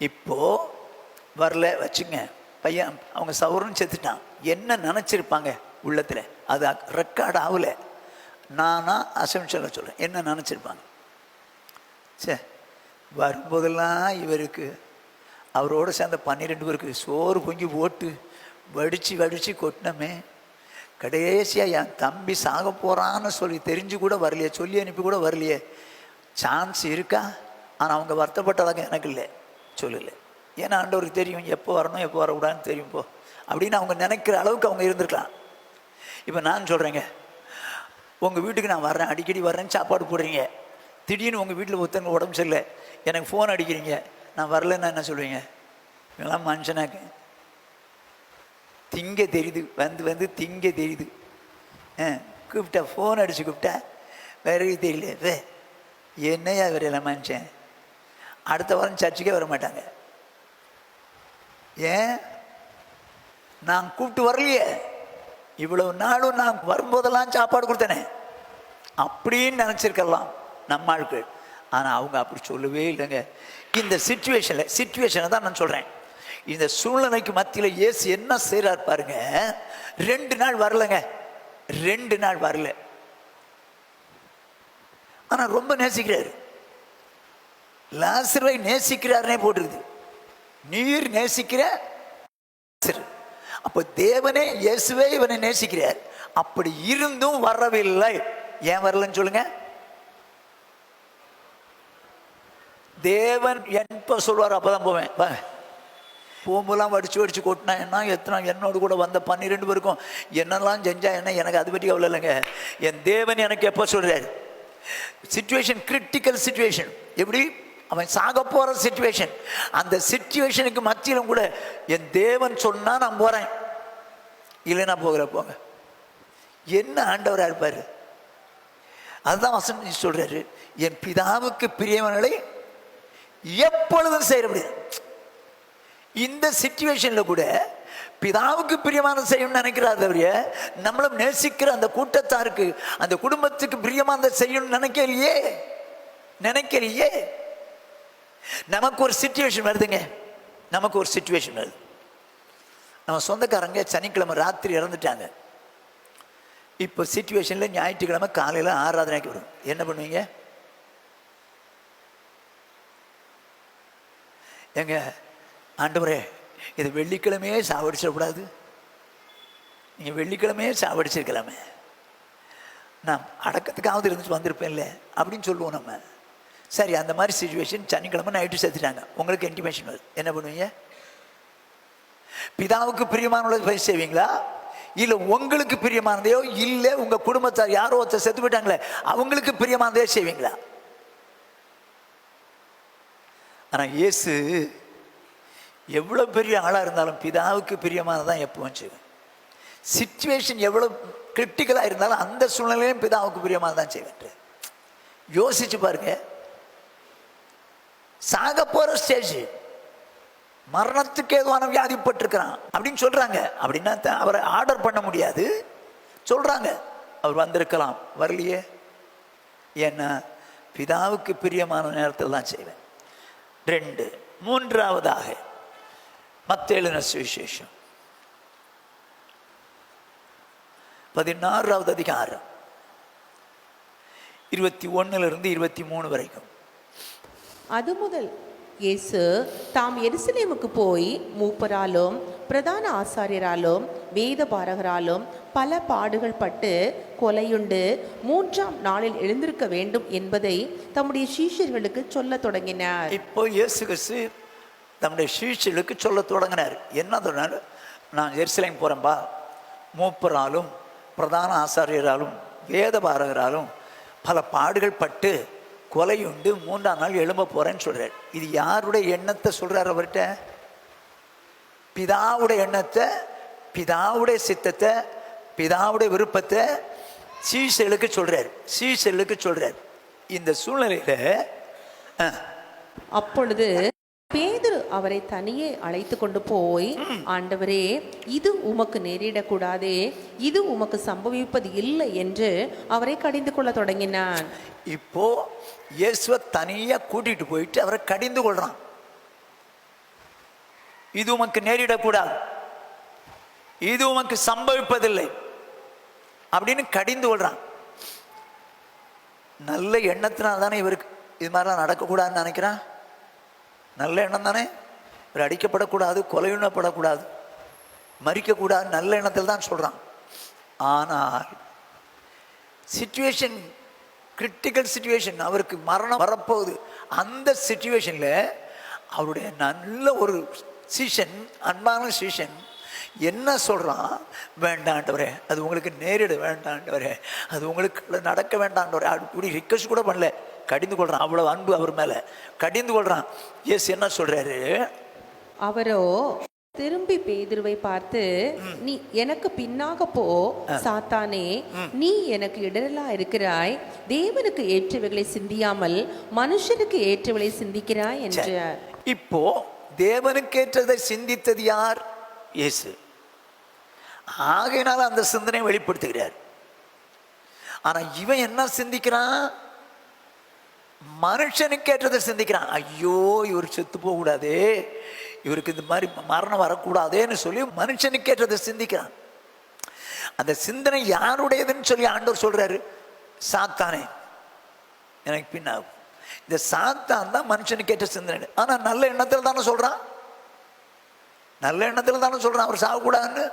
இப்போ வரல வச்சுங்க. பையன் அவங்க சௌரன் செத்துட்டான். என்ன நினைச்சிருப்பாங்க உள்ளத்துல? அது ரெக்கார்ட் ஆகல. நானா அசம்ஷன்ல சொல்றேன். என்ன நினைச்சிருப்பாங்க? சே, வரும்போதெல்லாம் இவருக்கு அவரோட சேர்ந்த 12 பேருக்கு சோறு பொங்கி போட்டு வடிச்சு கொட்டினமே, கடைசியா என் தம்பி சாக போறான்னு சொல்லி தெரிஞ்சு கூட வரலையே, சொல்லி அனுப்பி கூட வரலையே. சான்ஸ் இருக்கா? ஆனால் அவங்க வருத்தப்பட்டதாக எனக்கு இல்லை, சொல்லலை. ஏன்னா ஆண்டவருக்கு தெரியும் எப்போ வரணும் எப்போ வரக்கூடாதுன்னு தெரியும். இப்போ அப்படின்னு அவங்க நினைக்கிற அளவுக்கு அவங்க இருந்திருக்கலாம். இப்போ நான் சொல்கிறேங்க, உங்கள் வீட்டுக்கு நான் வர்றேன், அடிக்கடி வர்றேன்னு சாப்பாடு போடுறீங்க. திடீர்னு உங்கள் வீட்டில் ஒருத்தங்க உடம்பு சரியில்லை, எனக்கு ஃபோன் அடிக்கிறீங்க, நான் வரலன்னா என்ன சொல்லுவீங்க? இதெல்லாம் மனுஷனாக்கு திங்க தெரியுது, வந்து திங்க தெரியுது. கூப்பிட்டா ஃபோன் அடித்து கூப்பிட்டா வேறு தெரியல, என்னையா வரையலாம் மனுஷன். அடுத்த வாரம் சர்ச்சுக்கே வர மாட்டாங்க. ஏன்? நான் கூப்பிட்டு வரலையே, இவ்வளவு நாளும் நான் வரும்போதெல்லாம் சாப்பாடு கொடுத்தனே அப்படின்னு நினச்சிருக்கலாம் நம்ம ஆட்கள். ஆனால் அவங்க அப்படி சொல்லவே இல்லைங்க. இந்த சிச்சுவேஷனை தான் நான் சொல்கிறேன். இந்த சூழ்நிலைக்கு மத்தியில் இயேசு என்ன செய்கிறார் பாருங்க. 2 நாள் வரலங்க, 2 நாள் வரல. ஆனால் ரொம்ப நேசிக்கிறாரு. லாசருவை நேசிக்கிறாருனே போட்டிருக்குது, நீர் நேசிக்கிற. அப்போ தேவனே இயேசுவே இவனை நேசிக்கிறார். அப்படி இருந்தும் வரவில்லை. ஏன் வரலன்னு சொல்லுங்க. தேவன் எப்ப சொல்வார் அப்பதான் போவேன். போகும்போதெல்லாம் வடிச்சு கொட்டினா என்ன, எத்தனை என்னோடு கூட வந்த 12 பேருக்கும் என்னெல்லாம் செஞ்சா என்ன, எனக்கு அதை பற்றி கவலை இல்லைங்க. என் தேவன் எனக்கு எப்போ சொல்றாரு, சிச்சுவேஷன், கிரிட்டிக்கல் சிச்சுவேஷன், எப்படி அவன் சாக போற சிச்சுவேஷன், அந்த சிச்சுவேஷனுக்கு மத்தியிலும் கூட என் தேவன் சொன்னா நான் போறேன், இல்லைன்னா போகிற போங்க. என்ன ஆண்டவராக இருப்பாரு. அதுதான் வசனம் சொல்றாரு, என் பிதாவுக்கு பிரியவர்களை எப்பொழுதும் செய்ய முடியாது. இந்த சிச்சுவேஷன்ல கூட பிதாவுக்கு பிரியமான செய்யணும்னு நினைக்கிறார் தவிர நம்மளும் நேசிக்கிற அந்த கூட்டத்தாருக்கு, அந்த குடும்பத்துக்கு பிரியமான செய்யணும்னு நினைக்கலையே. நமக்கு ஒரு சிச்சுவேஷன் வருதுங்க, நமக்கு ஒரு சிச்சுவேஷன் வருது. நம்ம சொந்தக்காரங்க சனிக்கிழமை ராத்திரி இறந்துட்டாங்க. இப்போ சிச்சுவேஷன்ல ஞாயிற்றுக்கிழமை காலையில் ஆராதனைக்கு வரும். என்ன பண்ணுவீங்க? எங்க ஆண்டவரே, இது வெள்ளிக்கிழமையே சாவடிச்சிடக்கூடாது, நீங்க வெள்ளிக்கிழமையே சாவடிச்சிருக்கலாமே, நான் அடக்கத்துக்காவது இருந்துட்டு வந்திருப்பேன்ல அப்படின்னு சொல்லுவோம் நம்ம. சரி, அந்த மாதிரி சிச்சுவேஷன் சனிக்கிழமை நைட்டு சேர்த்துட்டாங்க, உங்களுக்கு இன்டிமேஷன் வருது. என்ன பண்ணுவீங்க? பிதாவுக்கு பிரியமானதை போய் செய்வீங்களா, இல்ல உங்களுக்கு பிரியமானதையோ, இல்ல உங்க குடும்பத்தார் யாரோ ஒருத்தர் செத்து போயிட்டாங்களே அவங்களுக்கு பிரியமானதையோ செய்வீங்களா? ஆனா இயேசு எவ்வளவு பெரிய ஆளா இருந்தாலும் பிதாவுக்கு பிரியமானதான் எப்பவும் செய்வேன். சிச்சுவேஷன் எவ்வளவு கிரிட்டிக்கலா இருந்தாலும் அந்த சூழ்நிலையும் பிதாவுக்கு பிரியமானதான் செய்வேன். யோசிச்சு பாருங்க, சாக போற ஸ்டேஜ், மரணத்துக்கு ஏதுவான வியாதிப்பட்டிருக்கிறான் அப்படின்னு சொல்றாங்க. அப்படின்னா அவரை ஆர்டர் பண்ண முடியாது சொல்றாங்க. அவர் வந்திருக்கலாம், வரலையே. ஏன்னா பிதாவுக்கு பிரியமான நேரத்தில் தான் செய்வேன். 2, 3ஆவதாக மத்தேயு சுவிசேஷம் 16வது அதிகாரம் 21 23 வரைக்கும். அது முதல் இயேசு தாம் எருசலேமுக்கு போய் மூப்பராலும் பிரதான ஆசாரியராலும் வேத பாரகராலும் பல பாடுகள் பட்டு கொலையுண்டு 3ஆம் நாளில் எழுந்திருக்க வேண்டும் என்பதை தம்முடைய சீஷர்களுக்கு சொல்ல தொடங்கினார். இப்போ இயேசு கிறிஸ்து தம்முடைய சீஷர்களுக்கு சொல்ல தொடங்கினார். என்ன சொன்னார்? நான் எருசலேம் போறேன்பா, மூப்பராலும் பிரதான ஆசாரியராலும் வேத பாரகராலும் பல பாடுகள் பட்டு கொலையுண்டு 3ஆம் நாள் எழும்ப போறேன்னு சொல்றார். இது யாருடைய எண்ணத்தை சொல்றார்? அவர்கிட்ட பிதாவுடைய எண்ணத்தை, பிதாவுடைய சித்தத்தை, பிதாவுடைய விருப்பத்தை சீஷர்களுக்கு சொல்றார். இந்த சூழ்நிலையில அப்பொழுது பேதுரு அவரை தனியே அழைத்து கொண்டு போய், ஆண்டவரே, இது உமக்கு நேரிடக்கூடாதே, இது உமக்கு சம்பவிப்பது இல்லை என்று அவரை கடிந்து கொள்ள தொடங்கினான். இப்போ இயேசுவை தனியா கூட்டிட்டு போயிட்டு அவரை கடிந்து கொள்றான். இது உமக்கு நேரிடக்கூடாது, இது உமக்கு சம்பவிப்பதில்லை அப்படின்னு கடிந்து கொள்றான். நல்ல எண்ணத்தினால் தானே இவருக்கு இது மாதிரிலாம் நடக்கக்கூடாதுன்னு நினைக்கிறான். நல்ல எண்ணம் தானே. இவர் அடிக்கப்படக்கூடாது, கொலையுண்ணப்படக்கூடாது, மறிக்கக்கூடாது, நல்ல எண்ணத்தில் தான் சொல்றான். ஆனால் சிச்சுவேஷன், கிரிட்டிக்கல் சிச்சுவேஷன், அவருக்கு மரணம் வரப்போகுது. அந்த சிச்சுவேஷன்ல அவருடைய நல்ல ஒரு சீஷன், அன்பான சீஷன் என்ன சொல்கிறான்? வேண்டாண்டவரே, அது உங்களுக்கு நேரிட வேண்டாண்டவரே, அது உங்களுக்கு நடக்க வேண்டாண்டவரே அப்படி ரிக்வெஸ்ட் கூட பண்ணல, கடிந்து கொள்கிறான். அவ்வளோ அன்பு அவர் மேலே கடிந்து கொள்கிறான். எஸ் என்ன சொல்கிறாரு? அவரோ திரும்பி பேதுருவை பார்த்து, நீ எனக்கு பின்னாக போ சாத்தானே, நீ எனக்கு இடரலா இருக்கிறாய், தேவனுக்கு ஏற்றவைகளை சிந்தியாமல் மனுஷனுக்கு ஏற்றவைகளை சிந்திக்கிறாய் என்றார். இப்போ தேவனுக்கு ஏற்றதை சிந்தித்தது யார்? இயேசு. ஆகையினால அந்த சிந்தனை வெளிப்படுத்துகிறார். ஆனா இவன் என்ன சிந்திக்கிறான்? மனுஷனுக்கு ஏற்றதை சிந்திக்கிறான். ஐயோ, இவர் செத்து போக கூடாது, இவருக்கு இந்த மாதிரி மரணம் வரக்கூடாதேன்னு சொல்லி மனுஷனுக்கு ஏற்றதை சிந்திக்கிறான். அந்த சிந்தனை யாருடையதுன்னு சொல்லி ஆண்டவர் சொல்றாரு, சாத்தானே எனக்கு பின்னாகும். இந்த சாத்தான் தான் மனுஷனுக்கு ஏற்ற சிந்தனை. ஆனா நல்ல எண்ணத்தில் தானே சொல்றான், நல்ல எண்ணத்தில் தானே சொல்றான் அவர் சாகக்கூடாதுன்னு.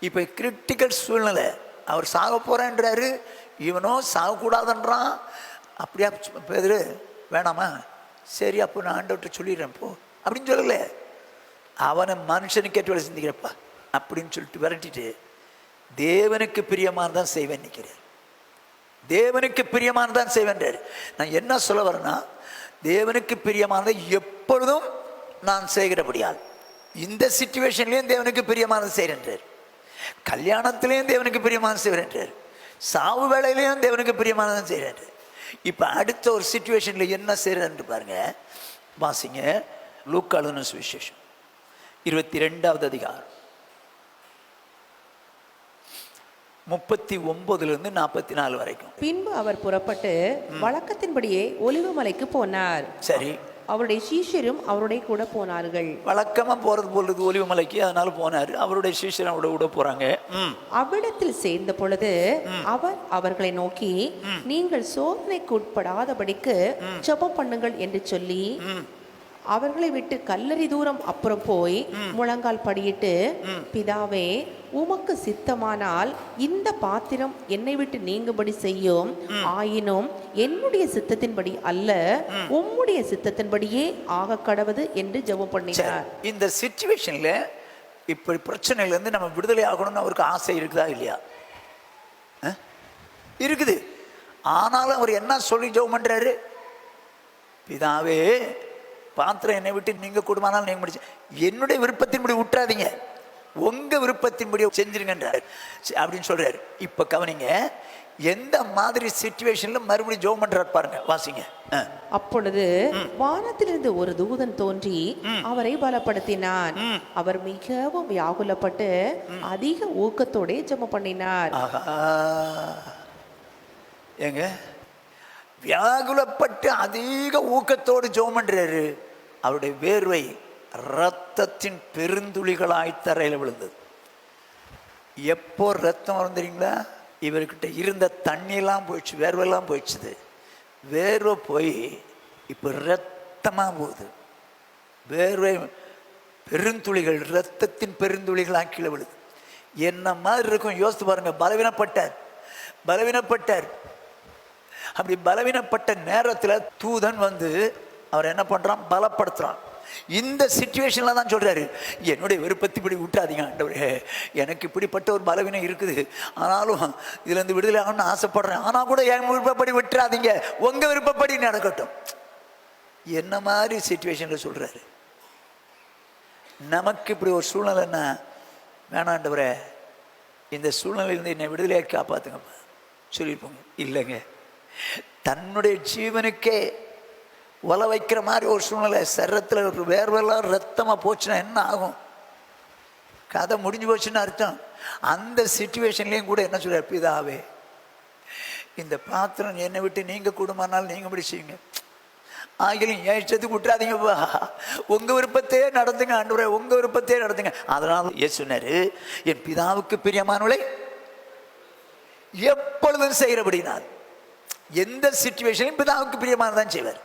இப்ப கிரிட்டிக்கல் சூழ்நிலை, அவர் சாக போறேன்றாரு, இவனோ சாகக்கூடாதுன்றான். அப்படியா பேதுரு? வேணாமா, சரி அப்போ நான் ஆண்டவர்கிட்ட சொல்லிடுறேன் போ அப்படின்னு சொல்லல. அவனை மனுஷனுக்கு ஏற்ற வேலை சிந்திக்கிறப்பா அப்படின்னு சொல்லிட்டு விரட்டிட்டு தேவனுக்கு பிரியமானதான் செய்வேன் நிற்கிறார். தேவனுக்கு பிரியமானதான் செய்வேன்றார். நான் என்ன சொல்ல வரேன்னா, தேவனுக்கு பிரியமானதை எப்பொழுதும் நான் செய்கிறபடியால் இந்த சிச்சுவேஷன்லேயும் தேவனுக்கு பிரியமானது செய்கிறேன்றார், கல்யாணத்திலையும் தேவனுக்கு பிரியமானது செய்கிறேன்றார், சாவு வேலையிலையும் தேவனுக்கு பிரியமானதான் செய்கிறேன். இப்போ அடுத்த ஒரு சிச்சுவேஷனில் என்ன செய்கிறேன்னு பாருங்க. வாசிங்க லூக்கா எழுதின சுவிசேஷம் 22வது அதிகாரம் 39 44 வரைக்கும். பின்பு அவர் புறப்பட்டு வழக்கத்தின்படியே ஒலிவ மலைக்கு போனார். சரி, அவருடைய சீஷரும் அவருடைய கூட போனார்கள். வழக்கமா போறது போலுது ஒலிவ மலைக்கு, அதனால போனாரு. அவருடைய சீஷரும் அவரோட கூட போறாங்க. அவ்விடத்தில் சேர்ந்த பொழுது அவர் அவர்களை நோக்கி, நீங்கள் சோதனைக்கு உட்படாதபடிக்கு ஜெபம் பண்ணுங்கள் என்று சொல்லி அவர்களை விட்டு கல்லறி தூரம் அப்புறம் போய் முழங்கால் படியிட்டு, பிதாவே உமக்கு சித்தமானால் இந்த பாத்திரம் என்னை விட்டு நீங்கும்படி செய்யும், ஆயினும் என்னுடைய சித்தத்தின்படி அல்ல உம்முடைய சித்தத்தின்படியே ஆக கடவது என்று ஜெபம் பண்ணினார். இந்த சிச்சுவேஷன்ல இப்படி பிரச்சனையில இருந்து நம்ம விடுதலை ஆகணும்னு அவருக்கு ஆசை இருக்குதா இல்லையா? இருக்குது. ஆனாலும் அவர் என்ன சொல்லி ஜெபம் பண்றாரு? பிதாவே பாத்திரம் என்னை விட்டு நீங்க கூடுமானால் நீங்க முடிச்சு, என்னுடைய விருப்பத்தின்படி விட்டுறாதீங்க, உங்க விருப்பத்தின்படி செஞ்சிருங்கன்றாரு அப்படின்னு சொல்றாரு. இப்ப கவனிங்க, எந்த மாதிரி சிச்சுவேஷன்ல மறுபடியும் ஜெபம் பண்றாரு பாருங்க, வாசிங்க. அப்பொழுது வானத்திலிருந்து ஒரு தூதன் தோன்றி அவரை பலப்படுத்தினான். அவர் மிகவும் வியாகுலப்பட்டு அதிக ஊக்கத்தோட ஜெபம் பண்ணினார். ஏங்க, வியாகுலப்பட்டு அதிக ஊக்கத்தோடு ஜெபம் பண்றாரு. அவருடைய வேர்வை இரத்தத்தின் பெருந்துளிகளாய் தரையில் விழுந்தது. எப்போ ரத்தம் வரும் தெரியுங்களா? இவர்கிட்ட இருந்த தண்ணியெல்லாம் போயிடுச்சு, வேர்வெல்லாம் போயிடுச்சுது. வேர்வை போய் இப்போ ரத்தமாக போகுது. வேர்வை பெருந்துளிகள், இரத்தத்தின் பெருந்துளிகளாக கீழே விழுது. என்ன மாதிரி இருக்கும் யோசித்து பாருங்க. பலவீனப்பட்டார். அப்படி பலவீனப்பட்ட நேரத்தில் தூதன் வந்து அவர் என்ன பண்றான்? பலப்படுத்துறான். இந்த சிச்சுவேஷன்ல தான் சொல்றாரு, என்னுடைய விருப்பத்தின்படி விட்டாதீங்க ஆண்டவரே, எனக்கு இப்படிப்பட்ட ஒரு பலவீனம் இருக்குது, ஆனாலும் இதுல இருந்து விடுதலை ஆகணும்னு ஆசைப்படுறேன், ஆனா கூட என் விருப்பப்படி விட்டுறாதீங்க, உங்க விருப்பப்படி நடக்கட்டும். என்ன மாதிரி சிச்சுவேஷன்ல சொல்றாரு? நமக்கு இப்படி ஒரு சூழ்நிலைன்னா, வேணாண்டவரே இந்த சூழ்நிலையிலிருந்து என்னை விடுதலையாக காப்பாத்துங்கப்பா சொல்லியிருப்போங்க. இல்லைங்க, தன்னுடைய ஜீவனுக்கே உல வைக்கிற மாதிரி ஒரு சூழ்நிலை, சரீரத்தில் ஒரு வேர்வெல்லாம் ரத்தமாக போச்சுன்னா என்ன ஆகும்? கதை முடிஞ்சு போச்சுன்னு அர்த்தம். அந்த சிச்சுவேஷன்லேயும் கூட என்ன சொல்றார்? பிதாவே இந்த பாத்திரம் என்னை விட்டு நீங்க கூடுமானால் நீங்க இப்படி செய்யுங்க, ஆகிலும் என் இஷ்டத்துக்கு விட்டுறாதீங்கப்பா, உங்க விருப்பத்தையே நடத்துங்க ஆண்டவரே, உங்க விருப்பத்தையே நடத்துங்க. அதனால இயேசு சொன்னாரு, என் பிதாவுக்கு பிரியமானவளை எப்பொழுதும் செய்கிறபடினால் எந்த சிச்சுவேஷனையும் பிதாவுக்கு பிரியமானதான் செய்வார்.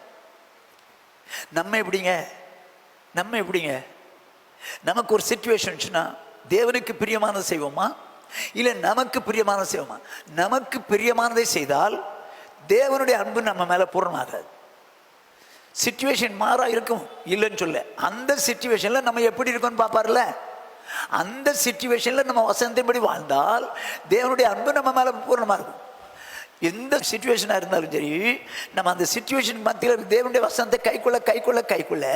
நம்ம எப்படிங்க நமக்கு ஒரு சிச்சுவேஷன் தேவனுக்கு பிரியமானதை செய்வோமா இல்லை நமக்கு பிரியமானதை செய்வோமா? நமக்கு பிரியமானதை செய்தால் தேவனுடைய அன்பு நம்ம மேல பூர்ணமாகாது. சிச்சுவேஷன் மாறா இருக்கும் இல்லைன்னு சொல்ல, அந்த சிச்சுவேஷன்ல நம்ம எப்படி இருக்கோம்னு பார்ப்பார்ல, அந்த சிச்சுவேஷனில் நம்ம வசனத்தின்படி வாழ்ந்தால் தேவனுடைய அன்பு நம்ம மேலே பூர்ணமாக இருக்கும். எந்த சிச்சுவேஷனாக இருந்தாலும் சரி, நம்ம அந்த சிச்சுவேஷன் மத்தியில் தேவனுடைய வசனத்தை கைக்குள்ள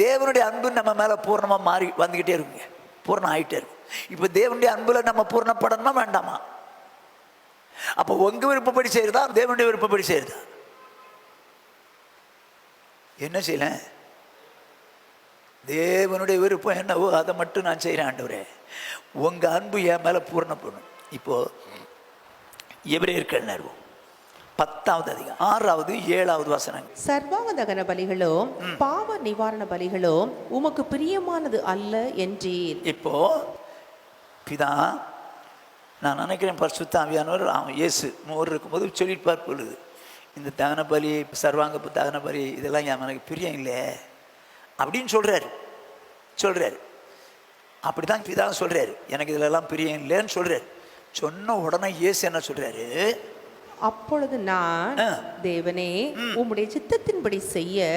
தேவனுடைய அன்பு நம்ம மேலே பூர்ணமாக மாறி வந்துக்கிட்டே இருக்குங்க, பூர்ணம் ஆகிட்டே இருக்கும். இப்போ தேவனுடைய அன்புல நம்ம பூர்ணப்படணுமா வேண்டாமா? அப்போ உங்க விருப்பப்படி செய்யறதா தேவனுடைய விருப்பப்படி செய்யறதா? என்ன செய்யல? தேவனுடைய விருப்பம் என்னவோ அதை மட்டும் நான் செய்கிறேன் ஆண்டவரே. உங்க அன்பு என் மேல பூர்ணப்படும். இப்போ எபிரேயர்கள் 10வது அதிகாரம் 6வது 7வது வசனங்கள். சர்வாங்க தகன பலிகளும் பாவ நிவாரண பலிகளும் உமக்கு பிரியமானது அல்ல என்றீர். இப்போ பிதா, நான் நினைக்கிறேன் பரிசுத்த ஆவியானவர் இயேசு மோர் இருக்கும்போது சொல்லியிருப்பார் பொழுது, இந்த தகன பலி, சர்வாங்க தகன பலி இதெல்லாம் எனக்கு பிரியம் இல்லை அப்படின்னு சொல்றாரு. அப்படிதான் பிதா சொல்றாரு, எனக்கு இதெல்லாம் பிரியம் இல்லைன்னு சொல்றாரு. சொன்ன உடனே இயேசு என்ன சொல்றாரு? அப்பொழுது நான், தேவனே உம்முடைய சித்தத்தின்படி செய்ய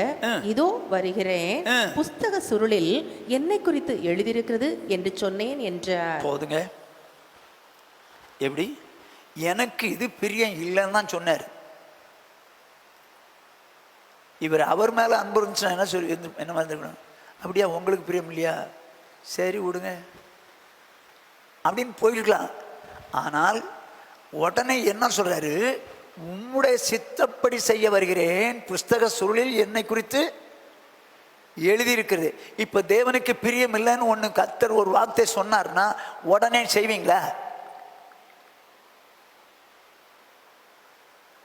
இதோ வருகிறேன், புஸ்தக சுருளில் என்னை குறித்து எழுதியிருக்கிறது என்று சொன்னேன் என்றார். போதுங்க. எப்படி? எனக்கு இது பிரியம் இல்லைன்னு தான் சொன்னார். இவர் அவர் மேல அன்பு இருந்துச்சுன்னா என்ன சொல்லி என்ன வந்துருக்கணும்? அப்படியா, உங்களுக்கு பிரியம் இல்லையா, சரி விடுங்க அப்படின்னு போயிருக்கலாம். ஆனால் உடனே என்ன சொல்றாரு? உம்முடைய சித்தப்படி செய்ய வருகிறேன், புஸ்தக சுருளில் என்னை குறித்து எழுதியிருக்கிறது. இப்ப தேவனுக்கு பிரியம் இல்லைன்னு ஒண்ணு கர்த்தர் ஒரு வார்த்தை சொன்னார்னா உடனே செய்வீங்களா?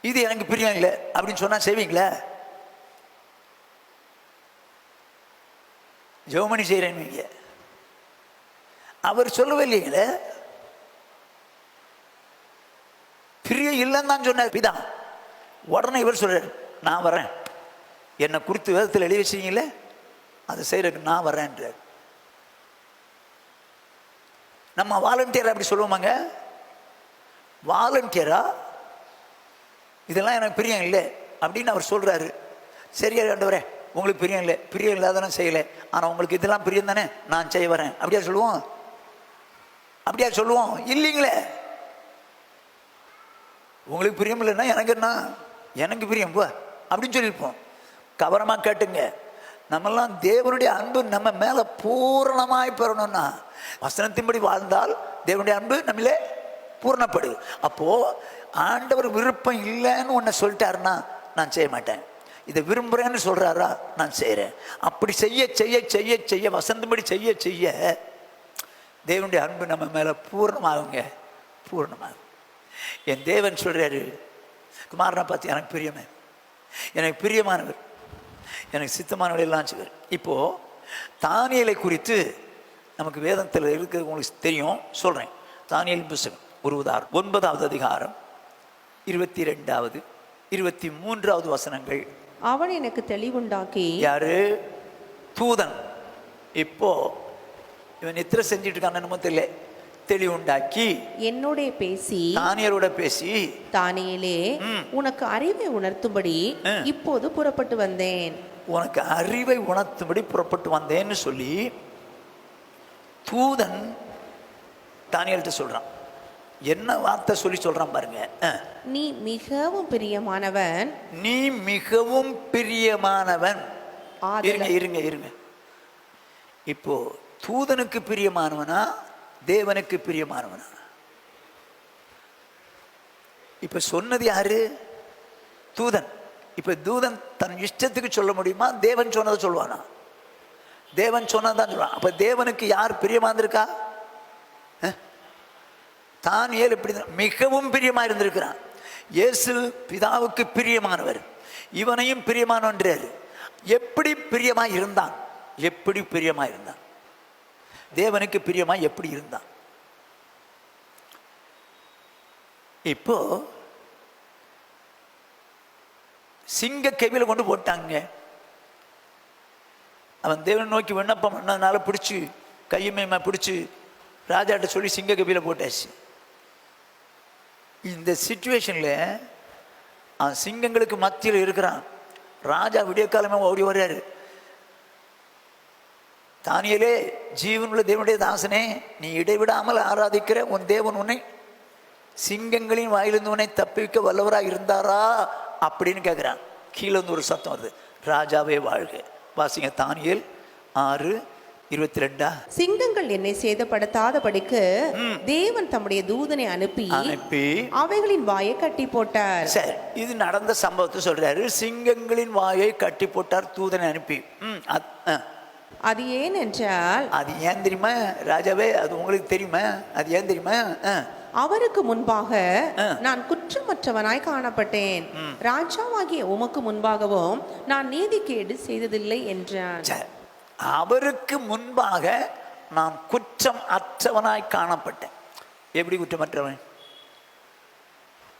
இது எனக்கு பிரியம் இல்லை அப்படின்னு சொன்னா செய்வீங்களா? ஜெபமணி செய்கிறேன்னு அவர் சொல்லவே இல்லைங்களே, பிரியம் இல்லைன்னு தான் சொன்னார் பிதா. உடனே இவர் சொல்றாரு, நான் வரேன், என்னை குறித்து வேதத்தில் எழுதி வச்சிங்களே அதை செய்யறதுக்கு நான் வரேன்றார். நம்ம வாலண்டியரா அப்படி சொல்லுவோமாங்க? வாலண்டியரா இதெல்லாம் எனக்கு பிரியம் இல்லை அப்படின்னு அவர் சொல்றாரு. சரியா ஆண்டவரே, உங்களுக்கு பிரியம் இல்லை, பிரியம் இல்லாத செய்யலை, ஆனால் உங்களுக்கு இதெல்லாம் பிரியம் தானே, நான் செய்ய வரேன் அப்படியா சொல்லுவோம்? அப்படியா சொல்லுவோம்? இல்லைங்களே. உங்களுக்கு பிரியம் இல்லைன்னா எனக்கு என்ன, எனக்கு பிரியம் போ அப்படின்னு சொல்லியிருப்போம். கவனமாக கேட்டுங்க. நம்மெல்லாம் தேவனுடைய அன்பு நம்ம மேலே பூரணமாய் பெறணும்னா வசனத்தின்படி வாழ்ந்தால் தேவனுடைய அன்பு நம்மளே பூர்ணப்படுது. அப்போ ஆண்டவர் விருப்பம் இல்லைன்னு ஒன்றை சொல்லிட்டாருன்னா நான் செய்ய மாட்டேன், இதை விரும்புகிறேன்னு சொல்கிறாரா நான் செய்கிறேன். அப்படி செய்ய செய்ய செய்ய செய்ய வசந்தபடி செய்ய செய்ய தேவனுடைய அன்பு நம்ம மேலே பூர்ணமாகுங்க, பூர்ணமாகும். என் தேவன் சொல்கிறாரு, குமாரனை பார்த்து எனக்கு பிரியமே, எனக்கு பிரியமானவர், எனக்கு சித்தமானவர் எல்லாம் செய்வார். இப்போது தானியேலை குறித்து நமக்கு வேதத்தில் இருக்கிறது உங்களுக்கு தெரியும், சொல்கிறேன். தானியேல் புத்தகம் ஒரு உதாரணம், 9வது அதிகாரம் 22வது 23வது வசனங்கள். அவன் எனக்கு தெளிவுண்டாக்கி. யாரு? தூதன். இப்போ இவன் நித்திரை செஞ்சிட்டு இருக்கான்னு என்னமோ தெரியல, தெளிவுண்டாக்கி என்னோட பேசி, தானியேலோட பேசி, தானியேலே உனக்கு அறிவை உணர்த்தும்படி இப்போது புறப்பட்டு வந்தேன், உனக்கு அறிவை உணர்த்தும்படி புறப்பட்டு வந்தேன்னு சொல்லி தூதன் தானியேல்கிட்ட சொல்றான். என்ன வார்த்தை சொல்லி சொல்றான் பாருங்க. நீ மிகவும் பிரியமானவன், நீ மிகவும் பிரியமானவன். இருங்க இருங்க இருங்க. இப்போ தூதனுக்கு பிரியமானவனா தேவனுக்கு பிரியமானவனா? இப்ப சொன்னது யாரு? தூதன். இப்ப தூதன் தன் இஷ்டத்துக்கு சொல்ல முடியுமா? தேவன் சொன்னதை சொல்லுவானா? தேவன் சொன்னதான் சொல்லுவான். அப்ப தேவனுக்கு யார் பிரியமா இருந்திருக்கா? தானியேல் எப்படி மிகவும் பிரியமா இருந்திருக்கிறான். இயேசு பிதாவுக்கு பிரியமானவர், இவனையும் பிரியமானவன்றாரு. எப்படி பிரியமா இருந்தான்? எப்படி பிரியமா இருந்தான்? தேவனுக்கு பிரியமா எப்படி இருந்தான்? இப்போ சிங்க கெவில கொண்டு போட்டாங்க. அவன் தேவனை நோக்கி விண்ணப்பம் பண்ணதுனால பிடிச்சி கையுமையுமா பிடிச்சி ராஜாட்ட சொல்லி சிங்க கெவில போட்டாச்சு. இந்த சிச்சுவேஷன்ல அவன் சிங்கங்களுக்கு மத்தியில் இருக்கிறான். ராஜா விடிய காலமே ஓடி வர்றாரு. தானியேலே, ஜீவனுள்ள தேவனுடைய தாசனே, நீ இடைவிடாமல் ஆராதிக்கிற உன் தேவன் உன்னை சிங்கங்களின் வாயிலிருந்து உன்னை தப்பிக்க வல்லவராக இருந்தாரா அப்படின்னு கேட்குறான். கீழே வந்து ஒரு சத்தம் வருது, ராஜாவே வாழ்க. வாசிங்க தானியேல் 6:22. சிங்கங்கள் என்னை சேதப்படுத்தாதபடிக்கு தேவன் தம்முடைய தூதனை அனுப்பி அவைகளின் வாயை கட்டி போட்டார். சரி, இது நடந்த சம்பவத்தை சொல்றாரு. சிங்கங்களின் வாயை கட்டி போட்டார் தூதனை அனுப்பி. அது ஏன் என்றால், அது ஏன் தெரியுமா ராஜாவே? அது உங்களுக்கு தெரியுமா? அது ஏன் தெரியுமா? அவருக்கு முன்பாக நான் குற்றமற்றவனாய் காணப்பட்டேன், ராஜாவாகிய உமக்கு முன்பாகவும் நான் நீதிகேடு செய்ததில்லை என்றான். அவருக்கு முன்பாக நான் குற்றம் அற்றவனாய் காணப்பட்டேன். எப்படி குற்றமற்றவன்?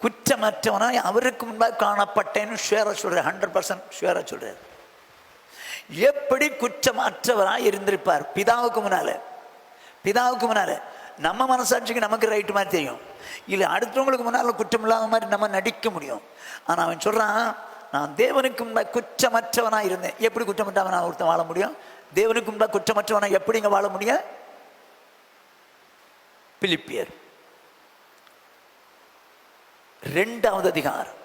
குற்றமற்றவனாய் அவருக்கு முன்பாக காணப்பட்டேன்னு ஷுவரா சொல்றார். 100% ஷுவரா சொல்றார். எப்படி குற்றமற்றவராய் இருந்திருப்பார் பிதாவுக்கு முன்னால? பிதாவுக்கு முன்னால நம்ம மனசாட்சிக்கு நமக்கு ரைட்டு மாதிரி தெரியும், இல்லை அடுத்தவங்களுக்கு முன்னால் குற்றம் இல்லாத மாதிரி நம்ம நடிக்க முடியும். ஆனால் அவன் சொல்றான், நான் தேவனுக்கு முன்பாக குற்றமற்றவனாக இருந்தேன். எப்படி குற்றமற்றவனா ஒருத்தன் வாழ முடியும்? தேவனுக்கு முன்பாக குற்றமற்றவனா எப்படிங்க வாழ முடியும்? பிலிப்பியர் 2வது அதிகாரம்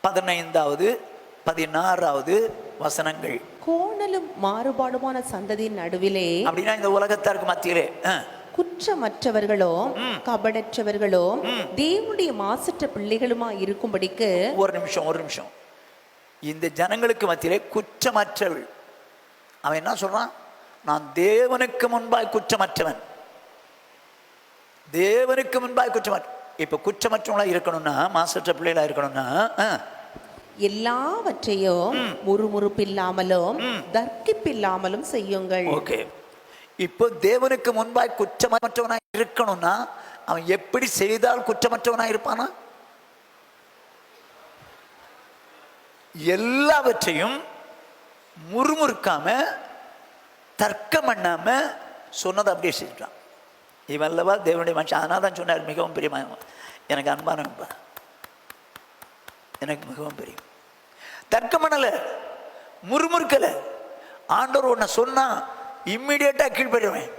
15வது 16வது வசனங்கள். கோணலும் மாறுபாடுமான சந்ததியின் நடுவிலே, அப்படின்னா இந்த உலகத்தாருக்கு மத்தியிலே குற்றமற்றவர்களும் கபடற்றவர்களும் தேவனுடைய மாசற்ற பிள்ளைகளுமா இருக்கும்படிக்கு. ஒரு நிமிஷம். இந்த ஜனங்களுக்கு மத்தியிலே குற்றமற்றவள். அவன் என்ன சொல்றான்? நான் தேவனுக்கு முன்பாய் குற்றமற்றவன். தேவனுக்கு முன்பாய் குற்றமற்ற. இப்ப குற்றமற்றவங்களா இருக்கணும்னா, மாசற்ற பிள்ளைகளா இருக்கணும்னா, எல்லாவற்றையும் முறுமுறுப்பில்லாமலும் தர்க்கிப்பில்லாமலும் செய்யுங்கள். ஓகே. இப்போ தேவனுக்கு முன்பாய் குற்றமற்றவனாய் இருக்கணும்னா அவன் எப்படி செய்தால் குற்றமற்றவனாய் இருப்பானா? எல்லாவற்றையும் முறுமுறுக்காம தர்க்கம் பண்ணாம சொன்னதை அப்படியே செஞ்சுட்டான். இவன் அல்லவா தேவனுடைய மனுஷன். அதனால தான் சொன்னார், மிகவும் பிரியமாக எனக்கு அன்பானவன்பா, எனக்கு மிகவும் பிரியம். தர்க்கம் பண்ணல, முறுமுறுக்கல. ஆண்டவர் ஒன்ன சொன்னா இம்மிடியேட்டா கீழ்படுவேன்.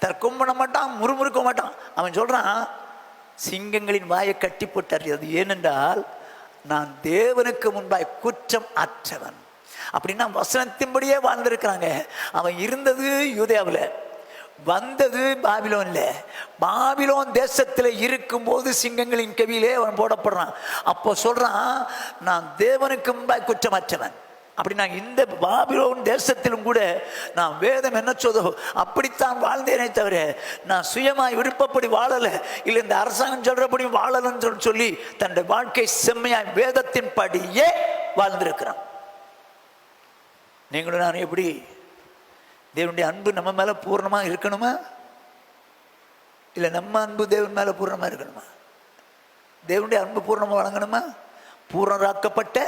தர்க்கம் பண்ண மாட்டான், முறுமுறுக்க மாட்டான். அவன் சொல்றான், சிங்கங்களின் வாயை கட்டி போட்டார். அது ஏனென்றால் நான் தேவனுக்கு முன்பாய் குற்றம் அற்றவன். அப்படின்னா வசனத்தின்படியே வாழ்ந்திருக்கிறாங்க. அவன் இருந்தது யூதேயாவில், வந்தது பாபிலோன்ல. பாபிலோன் தேசத்தில் இருக்கும்போது சிங்கங்களின் கவியிலே அவன் போடப்படுறான். அப்போ சொல்றான், நான் தேவனுக்கு முன்பாய் குற்றமற்றவன். அப்படின்னா இந்த பாபிலோன் தேசத்திலும் கூட நான் வேதம் என்ன சொல்தோ அப்படித்தான் வாழ்ந்தேனே தவிர நான் சுயமாய் விருப்பப்படி வாழலை, இல்லை இந்த அரசாங்கம் சொல்றபடி வாழலன்னு சொல்லி தன்னுடைய வாழ்க்கை செம்மையாய் வேதத்தின் படியே வாழ்ந்திருக்கிறான். நீங்களும் நான் எப்படி? தேவனுடைய அன்பு நம்ம மேல பூர்ணமா இருக்கணுமா, இல்லை நம்ம அன்பு தேவன் மேல பூர்ணமா இருக்கணுமா? தேவனுடைய அன்பு பூர்ணமா வழங்கணுமா? பூர்ணராக்கப்பட்ட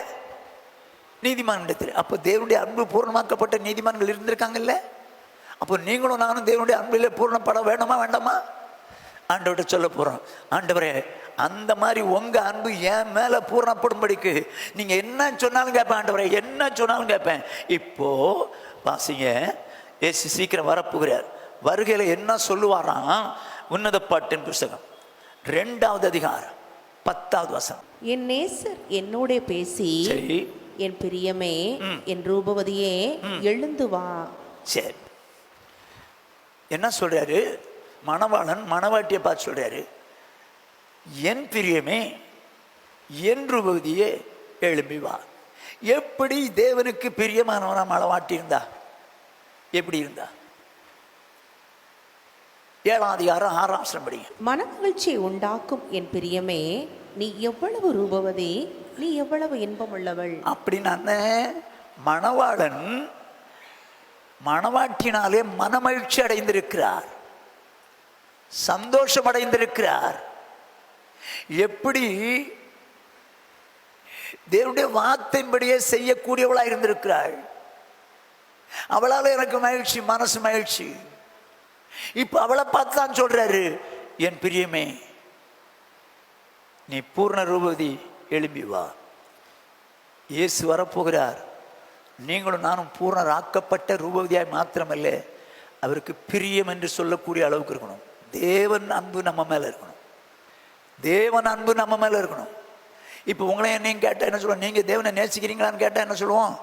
நீதிமானிடத்தில். அப்போ தேவனுடைய அன்பு பூர்ணமாக்கப்பட்ட நீதிமான்கள் இருந்திருக்காங்கல்ல. அப்போ நீங்களும் நானும் தேவனுடைய அன்பிலே பூர்ணப்பட வேணுமா வேண்டாமா? ஆண்டவர்கிட்ட சொல்ல போறோம், ஆண்டவரே அந்த மாதிரி உங்க அன்பு என் மேல பூர்ணப்படும்படிக்கு நீங்க என்ன சொன்னாலும் கேட்பேன். ஆண்டவரே என்ன சொன்னாலும் கேட்பேன். இப்போ வாசிங்க, ஏசு சீக்கிரம் வரப்போகிறார். வருகையில் என்ன சொல்லுவாராம்? உன்னத பாட்டின் புஸ்தகம் 2வது அதிகாரம் 10வது வசனம். என் நேசர் என்னோட பேசி, என் பிரியமே, என் ரூபவதியே, எழுந்து வா. சரி, என்ன சொல்றாரு? மணவாளன் மணவாட்டியை பார்த்து சொல்றாரு, என் பிரியமே, என் ரூபவதியே, எழும்பி வா. எப்படி தேவனுக்கு பிரியமானவனா மணவாட்டி இருந்தா? எப்படி இருந்தா? 7ஆம் அதிகாரம் 6ஆம் வசனம் படிங்க. மனமகிழ்ச்சியை உண்டாக்கும் என் பிரியமே, நீ எவ்வளவு ரூபவதி, நீ எவ்வளவு இன்பம் உள்ளவள். அப்படின்னா மணவாளன் மணவாட்டினாலே மனமகிழ்ச்சி அடைந்திருக்கிறார், சந்தோஷம் அடைந்திருக்கிறார். எப்படி? தேவனுடைய வார்த்தையின்படியே செய்யக்கூடியவளா இருந்திருக்கிறாள். அவளால எனக்கு மகிழ்ச்சி, மனசு மகிழ்ச்சி. இப்ப அவளை பார்த்து தான் சொல்றாரு, என் பிரியமே, நீ பூர்ண ரூபவதி, எழும்பி வா. இயேசு வரப்போகிறார். நீங்களும் நானும் பூர்ணராக்கப்பட்ட ரூபவதியாய் மாத்திரமல்ல, அவருக்கு பிரியம் என்று சொல்லக்கூடிய அளவுக்கு இருக்கணும். தேவன் அன்பு நம்ம மேலே இருக்கணும். தேவன் அன்பு நம்ம மேலே இருக்கணும். இப்போ உங்களை நீங்கள் கேட்டால் என்ன சொல்லுவோம்? நீங்கள் தேவனை நேசிக்கிறீங்களான்னு கேட்டால் என்ன சொல்லுவோம்?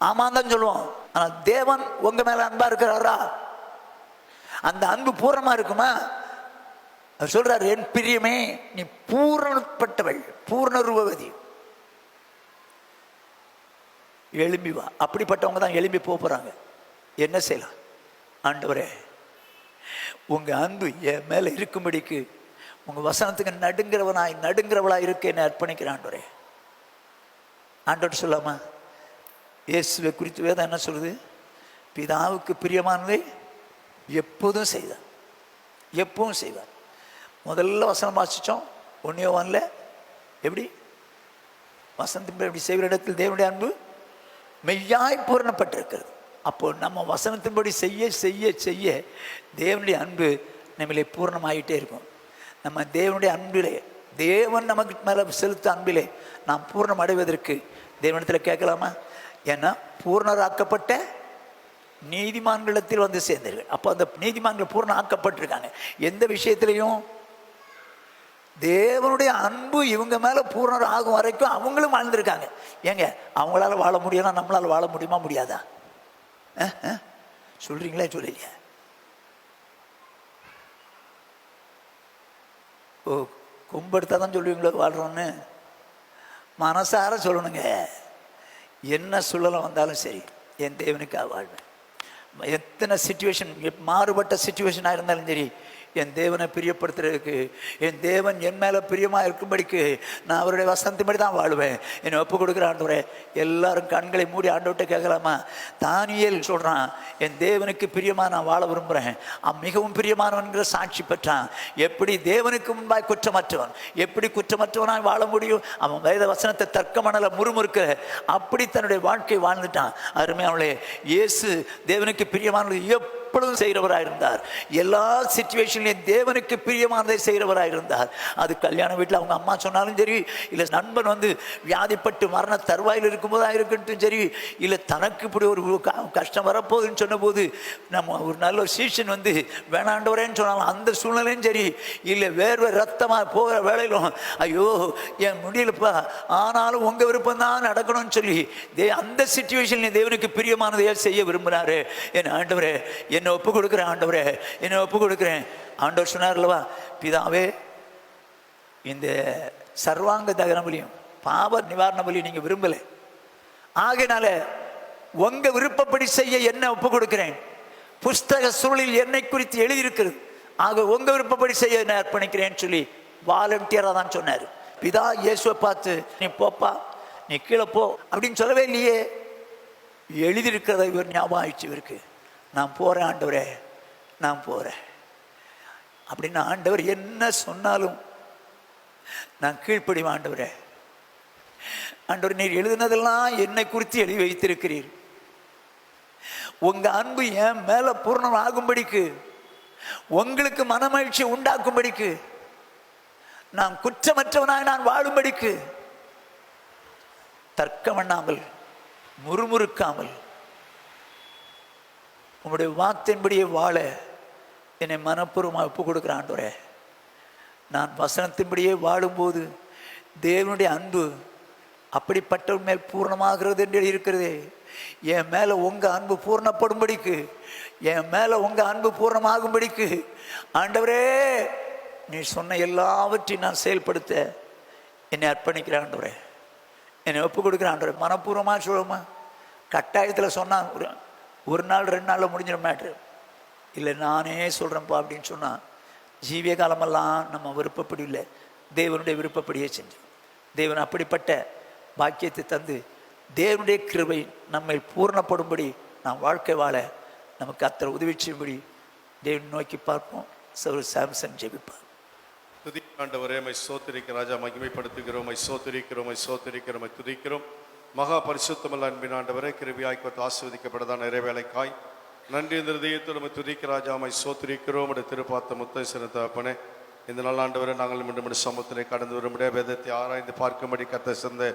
ஆமாம் தான் சொல்லுவோம். ஆனால் தேவன் உங்கள் மேலே அன்பாக இருக்கிறாரா? அந்த அன்பு பூர்ணமாக இருக்குமா? அவர் சொல்கிறார், என் பிரியமே நீ பூரணப்பட்டவள், பூர்ண ரூபவதி, எழும்பி வா. அப்படிப்பட்டவங்க தான் எழும்பி போகிறாங்க. என்ன செய்யலாம்? ஆண்டவரே, உங்கள் அன்பு என் மேலே இருக்கும்படிக்கு உங்கள் வசனத்துக்கு நடுங்கிறவளாக இருக்க என்னை அர்ப்பணிக்கிறேன் ஆண்டவரே. ஆண்டவர் சொல்லாமா? இயேசுவை குறித்து வேதம் என்ன சொல்லுது? பிதாவுக்கு பிரியமானதை எப்போதும் செய்தார், எப்பவும் செய்வார். முதல்ல வசனம் வாசித்தோம் 1 யோவானில். எப்படி வசனத்தின் எப்படி செய்கிற இடத்தில் தேவனுடைய அன்பு மெய்யாய் பூரணப்பட்டிருக்கிறது. அப்போ நம்ம வசனத்தின்படி செய்ய செய்ய செய்ய தேவனுடைய அன்பு நம்மளே பூரணமாகிட்டே இருக்கும். நம்ம தேவனுடைய அன்பிலே, தேவன் நமக்கு மேலே செலுத்த அன்பிலே நாம் பூர்ணம் அடைவதற்கு தேவனிடத்தில் கேட்கலாமா? ஏன்னா பூர்ணராக்கப்பட்ட நீதிமான்களத்தில் வந்து சேர்ந்தீர்கள். அப்போ அந்த நீதிமான்கள் பூர்ணம் ஆக்கப்பட்டிருக்காங்க. எந்த விஷயத்திலையும் தேவனுடைய அன்பு இவங்க மேலே பூர்ணர் ஆகும் வரைக்கும் அவங்களும் வாழ்ந்திருக்காங்க. ஏங்க, அவங்களால வாழ முடியும்னா நம்மளால வாழ முடியுமா? முடியாதா? சொல்றீங்களா? சொல்லலையா? ஓ, கும்பெடுத்தா தான் சொல்லுவீங்களோ வாழ்றோன்னு? மனசார சொல்லணுங்க. என்ன சூழலம் வந்தாலும் சரி, என் தேவனுக்காக வாழ்வேன். எத்தனை சிச்சுவேஷன், மாறுபட்ட சிச்சுவேஷனாக இருந்தாலும் சரி, என் தேவனை பிரியப்படுத்துறதுக்கு, என் தேவன் என் மேலே பிரியமாக இருக்கும்படிக்கு நான் அவருடைய வசனத்தின்படி தான் வாழ்வேன். என்னை ஒப்பு கொடுக்குற ஆண்டவரே. எல்லாரும் கண்களை மூடி ஆண்டவர்கிட்ட கேட்கலாமா? தானியேல் சொல்கிறான், என் தேவனுக்கு பிரியமாக நான் வாழ விரும்புகிறேன். மிகவும் பிரியமானவன்கிற சாட்சி பெற்றான். எப்படி தேவனுக்கு முன்பாய் குற்றமற்றவன், எப்படி குற்றமற்றவனாய் வாழ முடியும்? அவன் வேத வசனத்தை தர்க்க மணல முறுமுறுக்க அப்படி தன்னுடைய வாழ்க்கை வாழ்ந்துட்டான். அருமையானவர்களே, இயேசு தேவனுக்கு பிரியமானது எப்பொழுதும் செய்கிறவராக இருந்தார். எல்லா சிச்சுவேஷன்லையும் தேவனுக்கு பிரியமானதை செய்கிறவராக இருந்தார். அது கல்யாண வீட்டில் அவங்க அம்மா சொன்னாலும் சரி, இல்லை நண்பன் வந்து வியாதிப்பட்டு மரண தருவாயில் இருக்கும்போதாக இருக்கட்டும் சரி, இல்லை தனக்கு இப்படி ஒரு கஷ்டம் வரப்போகுதுன்னு சொன்னபோது நம்ம ஒரு நல்ல சீசன் வந்து வேணாண்டவரேன்னு சொன்னாலும் அந்த சூழ்நிலையும் சரி, இல்லை வேர்வை ரத்தமாக போகிற வேலையிலும் ஐயோ என் முடியலப்பா, ஆனாலும் உங்கள் விருப்பம் தான் நடக்கணும்னு சொல்லி அந்த சிச்சுவேஷன்ல தேவனுக்கு பிரியமானதையே செய்ய விரும்புகிறாரு. என் ஆண்டவரே, என்னை ஒப்பு கொடுக்குறேன் ஆண்டவரே, என்னை ஒப்பு கொடுக்குறேன். ஆண்டவர் சொன்னார் அல்லவா, பிதாவே, இந்த சர்வாங்க தகன பலியும் பாவ நிவாரண பலியும் நீங்கள் விரும்பலை, ஆகையினால உங்க விருப்பப்படி செய்ய என்ன ஒப்பு கொடுக்கிறேன். புஸ்தக சூழலில் என்னை குறித்து எழுதியிருக்கிறது, ஆக உங்க விருப்பப்படி செய்ய என்ன அர்ப்பணிக்கிறேன்னு சொல்லி வாலண்டியராக தான் சொன்னார். பிதா இயேசுவை பார்த்து நீ போப்பா, நீ கீழே போ அப்படின்னு சொல்லவே இல்லையே. எழுதியிருக்கிறத இவர் ஞாபகம் ஆயிடுச்சு இவருக்கு. நான் போகிறேன் ஆண்டவரே, நான் போகிறேன் அப்படின்னு. ஆண்டவர் என்ன சொன்னாலும் நான் கீழ்ப்படிவேன் ஆண்டவரே. ஆண்டவர், நீர் எழுதினதெல்லாம் என்னை குறித்து எழுதி வைத்திருக்கிறீர். உங்க அன்பு என் மேல பூர்ணம் ஆகும்படிக்கு, உங்களுக்கு மனமகிழ்ச்சி உண்டாக்கும்படிக்கு, நான் குற்றமற்றவனாய் நான் வாழும்படிக்கு, தர்க்கம் பண்ணாமல் முறுமுறுக்காமல் உங்களுடைய வார்த்தையின்படியே வாழ என்னை மனப்பூர்வமாக ஒப்பு கொடுக்குற ஆண்டவரே. நான் வசனத்தின்படியே வாழும்போது தேவனுடைய அன்பு அப்படிப்பட்டவன் மேல் பூர்ணமாகிறது என்று இருக்கிறதே. என் மேலே உங்கள் அன்பு பூர்ணப்படும்படிக்கு, என் மேலே உங்கள் அன்பு பூர்ணமாகும்படிக்கு ஆண்டவரே, நீ சொன்ன எல்லாவற்றையும் நான் செயல்படுத்த என்னை அர்ப்பணிக்கிறேன் ஆண்டவரே. என்னை ஒப்பு கொடுக்குறேன் ஆண்டவரே. மனப்பூர்வமாக சொல்லுமா? கட்டாயத்தில் சொன்னான் ஒரு நாள் 2 நாளில் முடிஞ்சிட மேட்ரு இல்லை, நானே சொல்கிறேன்ப்பா அப்படின்னு சொன்னால் ஜீவிய காலமெல்லாம் நம்ம விருப்பப்படி இல்லை, தேவனுடைய விருப்பப்படியே செஞ்சோம். தேவன் அப்படிப்பட்ட பாக்கியத்தை தந்து தேவனுடைய கிருபை நம்மை பூர்ணப்படும்படி நாம் வாழ்க்கை வாழ நமக்கு அத்தனை உதவி செய்யும்படி தேவன் நோக்கி பார்ப்போம். சாம்சன் ஜெபிப்பார். ஆண்டவரே, மை சோத்திரிக்க ராஜா, மகிமைப்படுத்துகிறோம், சோத்திரிக்கிறோம், சோத்திரிக்கிறோம், துதிக்கிறோம். மகா பரிசுத்தமல்ல அன்பின் ஆண்டவரே, கிருபையாய் கொத்து ஆசீர்வதிக்கப்பட்டதான இறைவேளைக்காய் நன்றி. இந்த இதயத்தில் நம்ம துதிக்க ராஜா, மை சோத்திரிக்கிறோம். திருப்பாத்த முத்தேசன தகப்பனே, இந்த நாள் ஆண்டவரை நாங்கள் மீண்டும் சமூகத்திலே கடந்து வரும்படிய வேதத்தை ஆராய்ந்து பார்க்கும்படி கத்த சேர்ந்த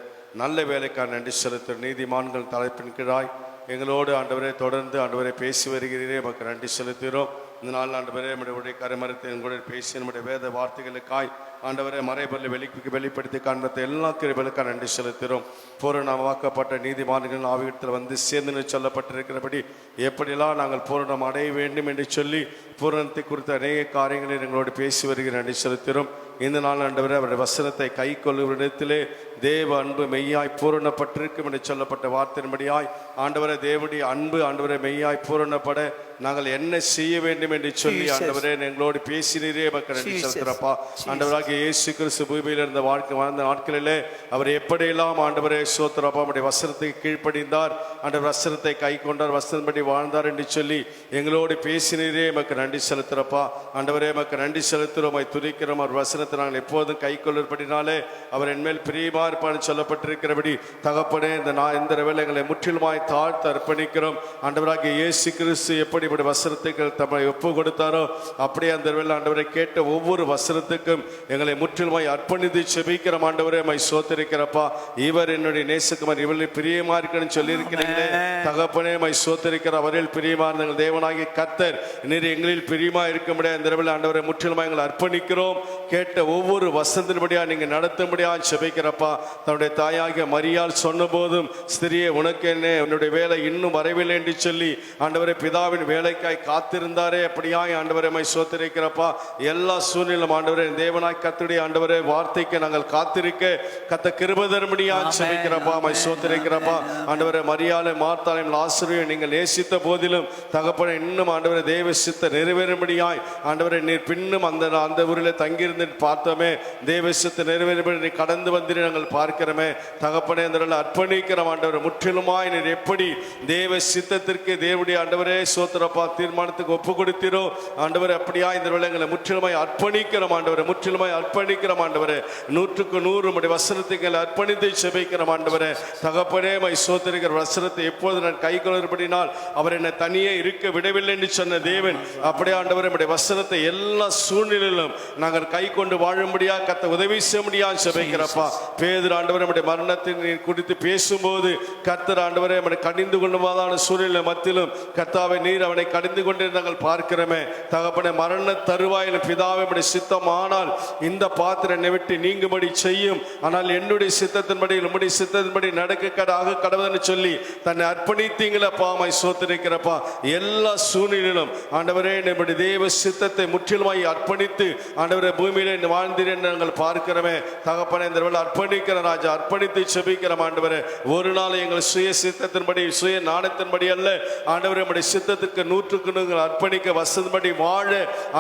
நல்ல வேலைக்கான நன்றி செலுத்தும். நீதிமான்கள் தலைப்பின் கீழாய் எங்களோடு ஆண்டவரை தொடர்ந்து ஆண்டவரை பேசி வருகிறீரே நமக்கு நன்றி செலுத்துகிறோம். இந்த நாள் ஆண்டவரே நம்முடைய கருமரத்தை எங்களுடைய பேசி நம்முடைய வேத வார்த்தைகளுக்காய் ஆண்டவரை மறைபொருளை வெளிப்படுத்தி காண்பத்தை எல்லா கிருபைகளுக்காக நன்றி செலுத்துகிறோம். பூரணமாக்கப்பட்ட நீதிமான்கள் ஆவியத்தில் வந்து சேர்ந்து சொல்லப்பட்டிருக்கிறபடி எப்படியெல்லாம் நாங்கள் பூரணம் அடைய வேண்டும் என்று சொல்லி பூரணத்தை குறித்த அநேக காரியங்களை எங்களோடு பேசி வருகிற நன்றி செலுத்துகிறோம். இந்த நாள் ஆண்டவரே அவருடைய வசனத்தை கை கொள்ளுவரிடத்திலே தேவ அன்பு மெய்யாய் பூரணப்பட்டிருக்கும் என்று சொல்லப்பட்ட வார்த்தையின்படியாய் ஆண்டவரே தேவனுடைய அன்பு ஆண்டவரை மெய்யாய் பூரணப்பட நாங்கள் என்ன செய்ய வேண்டும் என்று சொல்லி ஆண்டவரே எங்களோடு பேசினீரே மக்கள் நன்றி செலுத்துகிறப்பா. ஆண்டவராகிய இயேசு கிறிஸ்து பூமியில் இருந்த வாழ்ந்த நாட்களிலே அவர் எப்படியெல்லாம் ஆண்டவரே சோத்திரப்பா அவருடைய வசனத்துக்கு கீழ்ப்படிந்தார், ஆண்டவர் வசனத்தை கை கொண்டார், வசனப்படி வாழ்ந்தார் என்று சொல்லி எங்களோடு பேசினீரே மக்கள் நன்றி செலுத்துகிறப்பா. ஆண்டவரே மக்கள் நன்றி செலுத்துகிறோம், துதிக்கிறோம். அவர் வசனத்தை நாங்கள் எப்போதும் கை கொள்ளும்படினாலே அவர் என்மேல் பிரியமா இருப்பான்னு சொல்லப்பட்டிருக்கிறபடி தகப்பனே இந்த வேளை எங்களை முற்றிலுமாய் தாழ்த்து அர்ப்பணிக்கிறோம். ஆண்டவராகிய இயேசு கிறிஸ்து எப்படி வசனத்துக்கு தம்மை ஒப்பு கொடுத்தாரோ அப்படியே அந்த வேளை ஆண்டவரை கேட்ட ஒவ்வொரு வசனத்துக்கும் எங்களை முற்றிலுமாய் அர்ப்பணித்து செபிக்கிறோம். ஆண்டவரே மை சோத்தரிக்கிறப்பா. இவர் என்னுடைய நேசகுமார், இவர்கள் பிரியமா இருக்குன்னு சொல்லி இருக்கிறீங்களே தகப்பனே மை சோத்தரிக்கிற அவரில் பிரியமா இருந்த தேவனாகிய கர்த்தர் நீர் எங்களில் பிரியமா இருக்க முடியாது. இந்த வேளை ஆண்டவரை முற்றிலுமாய் எங்களை அர்ப்பணிக்கிறோம். கேட்ட ஒவ்வொரு வசனத்தின்படியா நீங்க நடத்தும்படியா செபிக்கிறப்பா. தன்னுடைய தாயாகிய மரியாள் சொன்ன போதும் ஸ்திரியே உனக்கு என்ன, உன்னுடைய வேலை இன்னும் வரவில்லை என்று சொல்லி ஆண்டவரை பிதாவின் வேலைக்காய் காத்திருந்தாரே அப்படியாய் ஆண்டவரை மை சோத்திருக்கிறப்பா. எல்லா சூழ்நிலும் ஆண்டவரே தேவனாய் கர்த்தருடைய ஆண்டவரே வார்த்தைக்கு நாங்கள் காத்திருக்க கத்த கிருபை தரும்படியா செபிக்கிறப்பா. மை சோத்திருக்கிறப்பா. ஆண்டவரை மரியாதை மார்த்தாலையும் லாசரையும் நீங்கள் நேசித்த போதிலும் தகப்பனை இன்னும் ஆண்டவரை தேவ சித்த நிறைவேறும்படியாய் ஆண்டவரை நீர் பின்னும் அந்த ஊரில் தங்கியிருந்து பார்த்தோமே, தேவ சித்த நிறைவேறும்படி நீ கடந்து வந்து நாங்கள் பார்க்கிறோமே தகப்பனை அந்த அர்ப்பணிக்கிறோம். ஆண்டவரை முற்றிலுமாய் நீர் எப்படி தேவ சித்தத்திற்கு தேவனுடைய ஆண்டவரே சோத்திரப்பா தீர்மானத்துக்கு ஒப்பு கொடுத்தீரோ ஆண்டவரை அப்படியா இந்த வேளைகளை முற்றிலுமாய் அர்ப்பணிக்கிறோம். ஆண்டவரை முற்றிலுமாய் அர்ப்பணிக்கிறோம். ஆண்டவரை 100க்கு 100 வசனத்துக்கு அர்ப்பணித்து செபிக்கிறோம். ஆண்டவரை தகப்பனே மை சோத்திருக்கிற வசனத்தை எப்போது நான் கை கொள்ளும்படினால் அவர் என்னை தனியே இருக்க விடவில்லை என்று சொன்ன தேவன் அப்படியே ஆண்டவரை நம்முடைய வசனத்தை எல்லா சூழ்நிலையிலும் நாங்கள் கை கொண்டு வாழும்படியா கத்த உதவி செய்ய முடியாது செபிக்கிறப்பா. பேதுரு ஆண்டவரை நம்முடைய மரணத்தை குறித்து பேசும்போது கர்த்தர் ஆண்டவரை நம்முடைய கடிந்து கொள்ளுமாதான சூழ்நிலை மத்தியிலும் கர்த்தாவை நீர் அவனை கடிந்து கொண்டு நாங்கள் பார்க்கிறோமே தகப்பனை மரண தருவாயில் பிதாவை சித்தம் ஆனால் இந்த பாத்திரம் என்னை விட்டு நீங்கும்படி செய்யும், ஆனால் என்னுடைய சித்தத்தின்படி உம்முடைய சித்தத்தின்படி நடக்க கடவுள்னு சொல்லி தன்னை அர்ப்பணித்தீங்களப்பா. மை சோத்திருக்கிறப்பா. எல்லா சூழ்நிலையிலும் ஆண்டவரே நம்முடைய தேவ சித்தத்தை முற்றிலுமாய் அர்ப்பணித்து ஆண்டவரே பூமியில வாழ்ந்தீர் நாங்கள் பார்க்கிறோமே தகப்பனை இந்த அர்ப்பணிக்கிற ராஜா அர்ப்பணித்து செபிக்கிறோம். ஆண்டவரே ஒரு நாள் எங்கள் சுய சித்தத்தின்படி சுய நாணத்தின்படி அல்ல ஆண்டவரே நம்முடைய சித்தத்துக்கு 100க்கு 100 அர்ப்பணிக்க வசதிபடி வாழ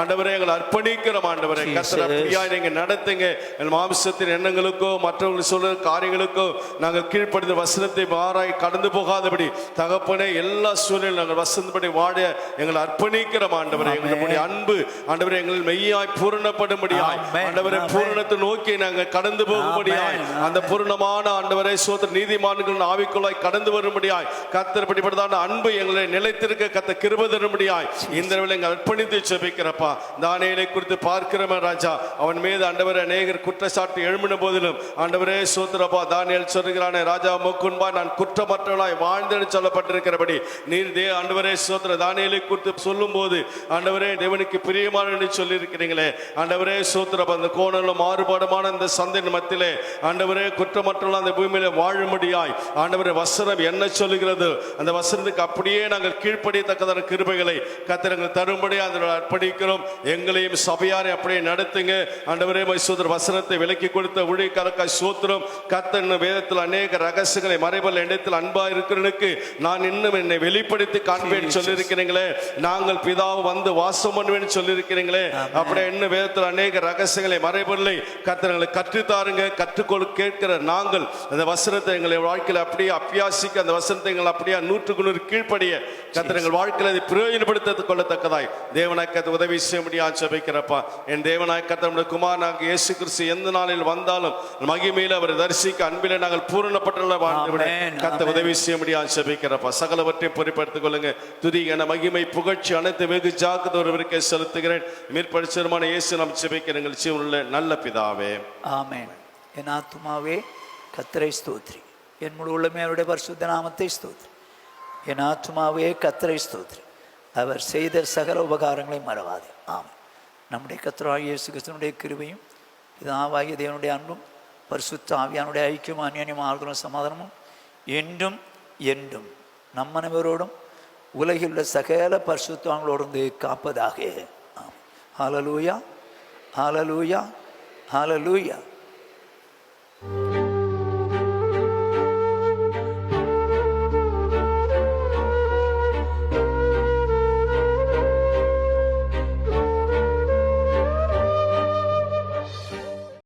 ஆண்டவரே எங்களை அர்ப்பணிக்கிறோம். ஆண்டவரே கர்த்தர் அப்படியா நீங்க நடத்துங்க. எங்கள் மாம்சத்தின் எண்ணங்களுக்கோ மற்றவர்கள் சொல்ற காரியங்களுக்கோ நாங்கள் கீழ்ப்படுத்த வசனத்தை மாறாய் கடந்து போகாதபடி தகப்பனே எல்லா சூழ்நிலையும் நாங்கள் வசந்தபடி வாழ எங்களை அர்ப்பணிக்கிறோம். ஆண்டவரே எங்களுடைய அன்பு ஆண்டவரே எங்களில் மெய்யாய் பூரணப்படும்படியாய் ஆண்டவரை பூரணத்தை நோக்கி நாங்கள் கடந்து போகும்படியாய் அந்த பூர்ணமான ஆண்டவரை சோத்திர நீதிமான்கள் ஆவிக்குள்ளாய் கடந்து வரும்படியாய் கர்த்தர் படிப்பதான அன்பு எங்களை நிலைத்திருக்க கத்த கிருபை தரும்படியாய் இந்த வேளை அர்ப்பணித்து செபிக்கிறப்பா. தானியேலை குறித்து பார்க்கிறோமே ராஜா, அவன் மீது ஆண்டவரே அநேகர் குற்றச்சாட்டு எழும்பின போதிலும் ஆண்டவரே சோத்திரப்பா தானியேல் சொல்கிறானே ராஜா முன்பா நான் குற்றமற்றவனாய் வாழ்ந்தேன்னு சொல்லப்பட்டிருக்கிறபடி நீர் ஆண்டவரே சோத்திர தானியேலை குறித்து சொல்லும் போது ஆண்டவரே தேவனுக்கு பிரியமான சொல்லி இருக்கிறீங்களே ஆண்டவரே சோத்திரப்பா அந்த கோணலும் மாறுபாடுமான இந்த சந்தையின் மத்தியிலே ஆண்டவரே குற்றமற்றவன் அந்த பூமியில வாழும்படியாய் ஆண்டவரே வசனம் என்ன சொல்லுகிறது அந்த வசனத்துக்கு அப்படியே நாங்கள் கீழ்ப்படியத்தக்கதான கிருபைகளை கர்த்தர் தரும்படி அதில் அர்ப்பணிக்கிறோம். எங்களையும் சபையாரை அப்படியே நடத்துங்க ஆண்டவரே. மைசூதர் வசனத்தை விலக்கி கொடுத்த ஊழியக்காரக்காய் சோத்திரம். கர்த்தர் வேதத்தில் அநேக ரகசியங்களை மறைபல் இடத்தில் அன்பா இருக்கிறனுக்கு நான் இன்னும் என்னை வெளிப்படுத்தி காண்பேன் சொல்லியிருக்கிறீங்களே, நாங்கள் பிதாவை வந்து வாசம் பண்ணுவேன் சொல்லியிருக்கிறீங்களே, அப்படியே இன்னும் வேதத்தில் அநேக ரகசியங்களை மறைபொருளை கர்த்தர் கற்றுத்தாருங்க, கற்றுக்கொள்ளுங்க. கேட்கிற நாங்கள் அந்த வசனத்தை எங்களை வாழ்க்கையில் அப்படியே அப்பியாசிக்க, அந்த வசனத்தை எங்கள் அப்படியே 100% கீழ்ப்படிய கர்த்தர் எங்கள் வாழ்க்கையில் அதை பிரயோஜனப்படுத்த கொள்ளத்தக்கதாய் தேவனாய் கர்த்தர் உதவி செய்ய முடியாது ஜெபிக்கிறப்பா. என் தேவனாய் கர்த்தர் நம்முடைய குமாரனாக இயேசு கிறிஸ்து எந்த நாளில் வந்தாலும் மகிமையில் அவரை தரிசிக்க அன்பிலே நாங்கள் பூரணப்பட்டுள்ள வாழ்ந்து கர்த்தர் உதவி செய்ய முடியாது ஜெபிக்கிறப்பா. சகலவற்றையும் பொறுப்படுத்திக் கொள்ளுங்க. துதி என மகிமை புகழ்ச்சி அனைத்து வெகு ஜாக்கிரதை ஒருவருக்கே செலுத்துகிறேன். மேற்படிச்சமான இயேசு நாம் ஜெபிக்கிற எங்கள் ஜீவனுள்ள நல்ல பிதாவே, ஆமென். என் ஆத்துமாவே கர்த்தரை ஸ்தோத்திரி, என் முழு உள்ளமே அவருடைய பரிசுத்த நாமத்தை ஸ்தோத்திரி. என் ஆத்துமாவே கர்த்தரை ஸ்தோத்திரி, அவர் செய்த சகல உபகாரங்களை மறவாதே. ஆமென். நம்முடைய கர்த்தராகிய இயேசு கிறிஸ்துவினுடைய கிருபையும் பிதாவாகிய தேவனுடைய அன்பும் பரிசுத்த ஆவியானுடைய ஐக்கியம் அந்யோன்யம் ஆறுதலும் சமாதானமும் என்றும் என்றும் நம் அனைவரோடும் உலகில் உள்ள சகல பரிசுத்தவான்களோடு காப்பதாக. ஆமென். ஹல்லேலூயா, ஹல்லேலூயா, ஹல்லேலூயா.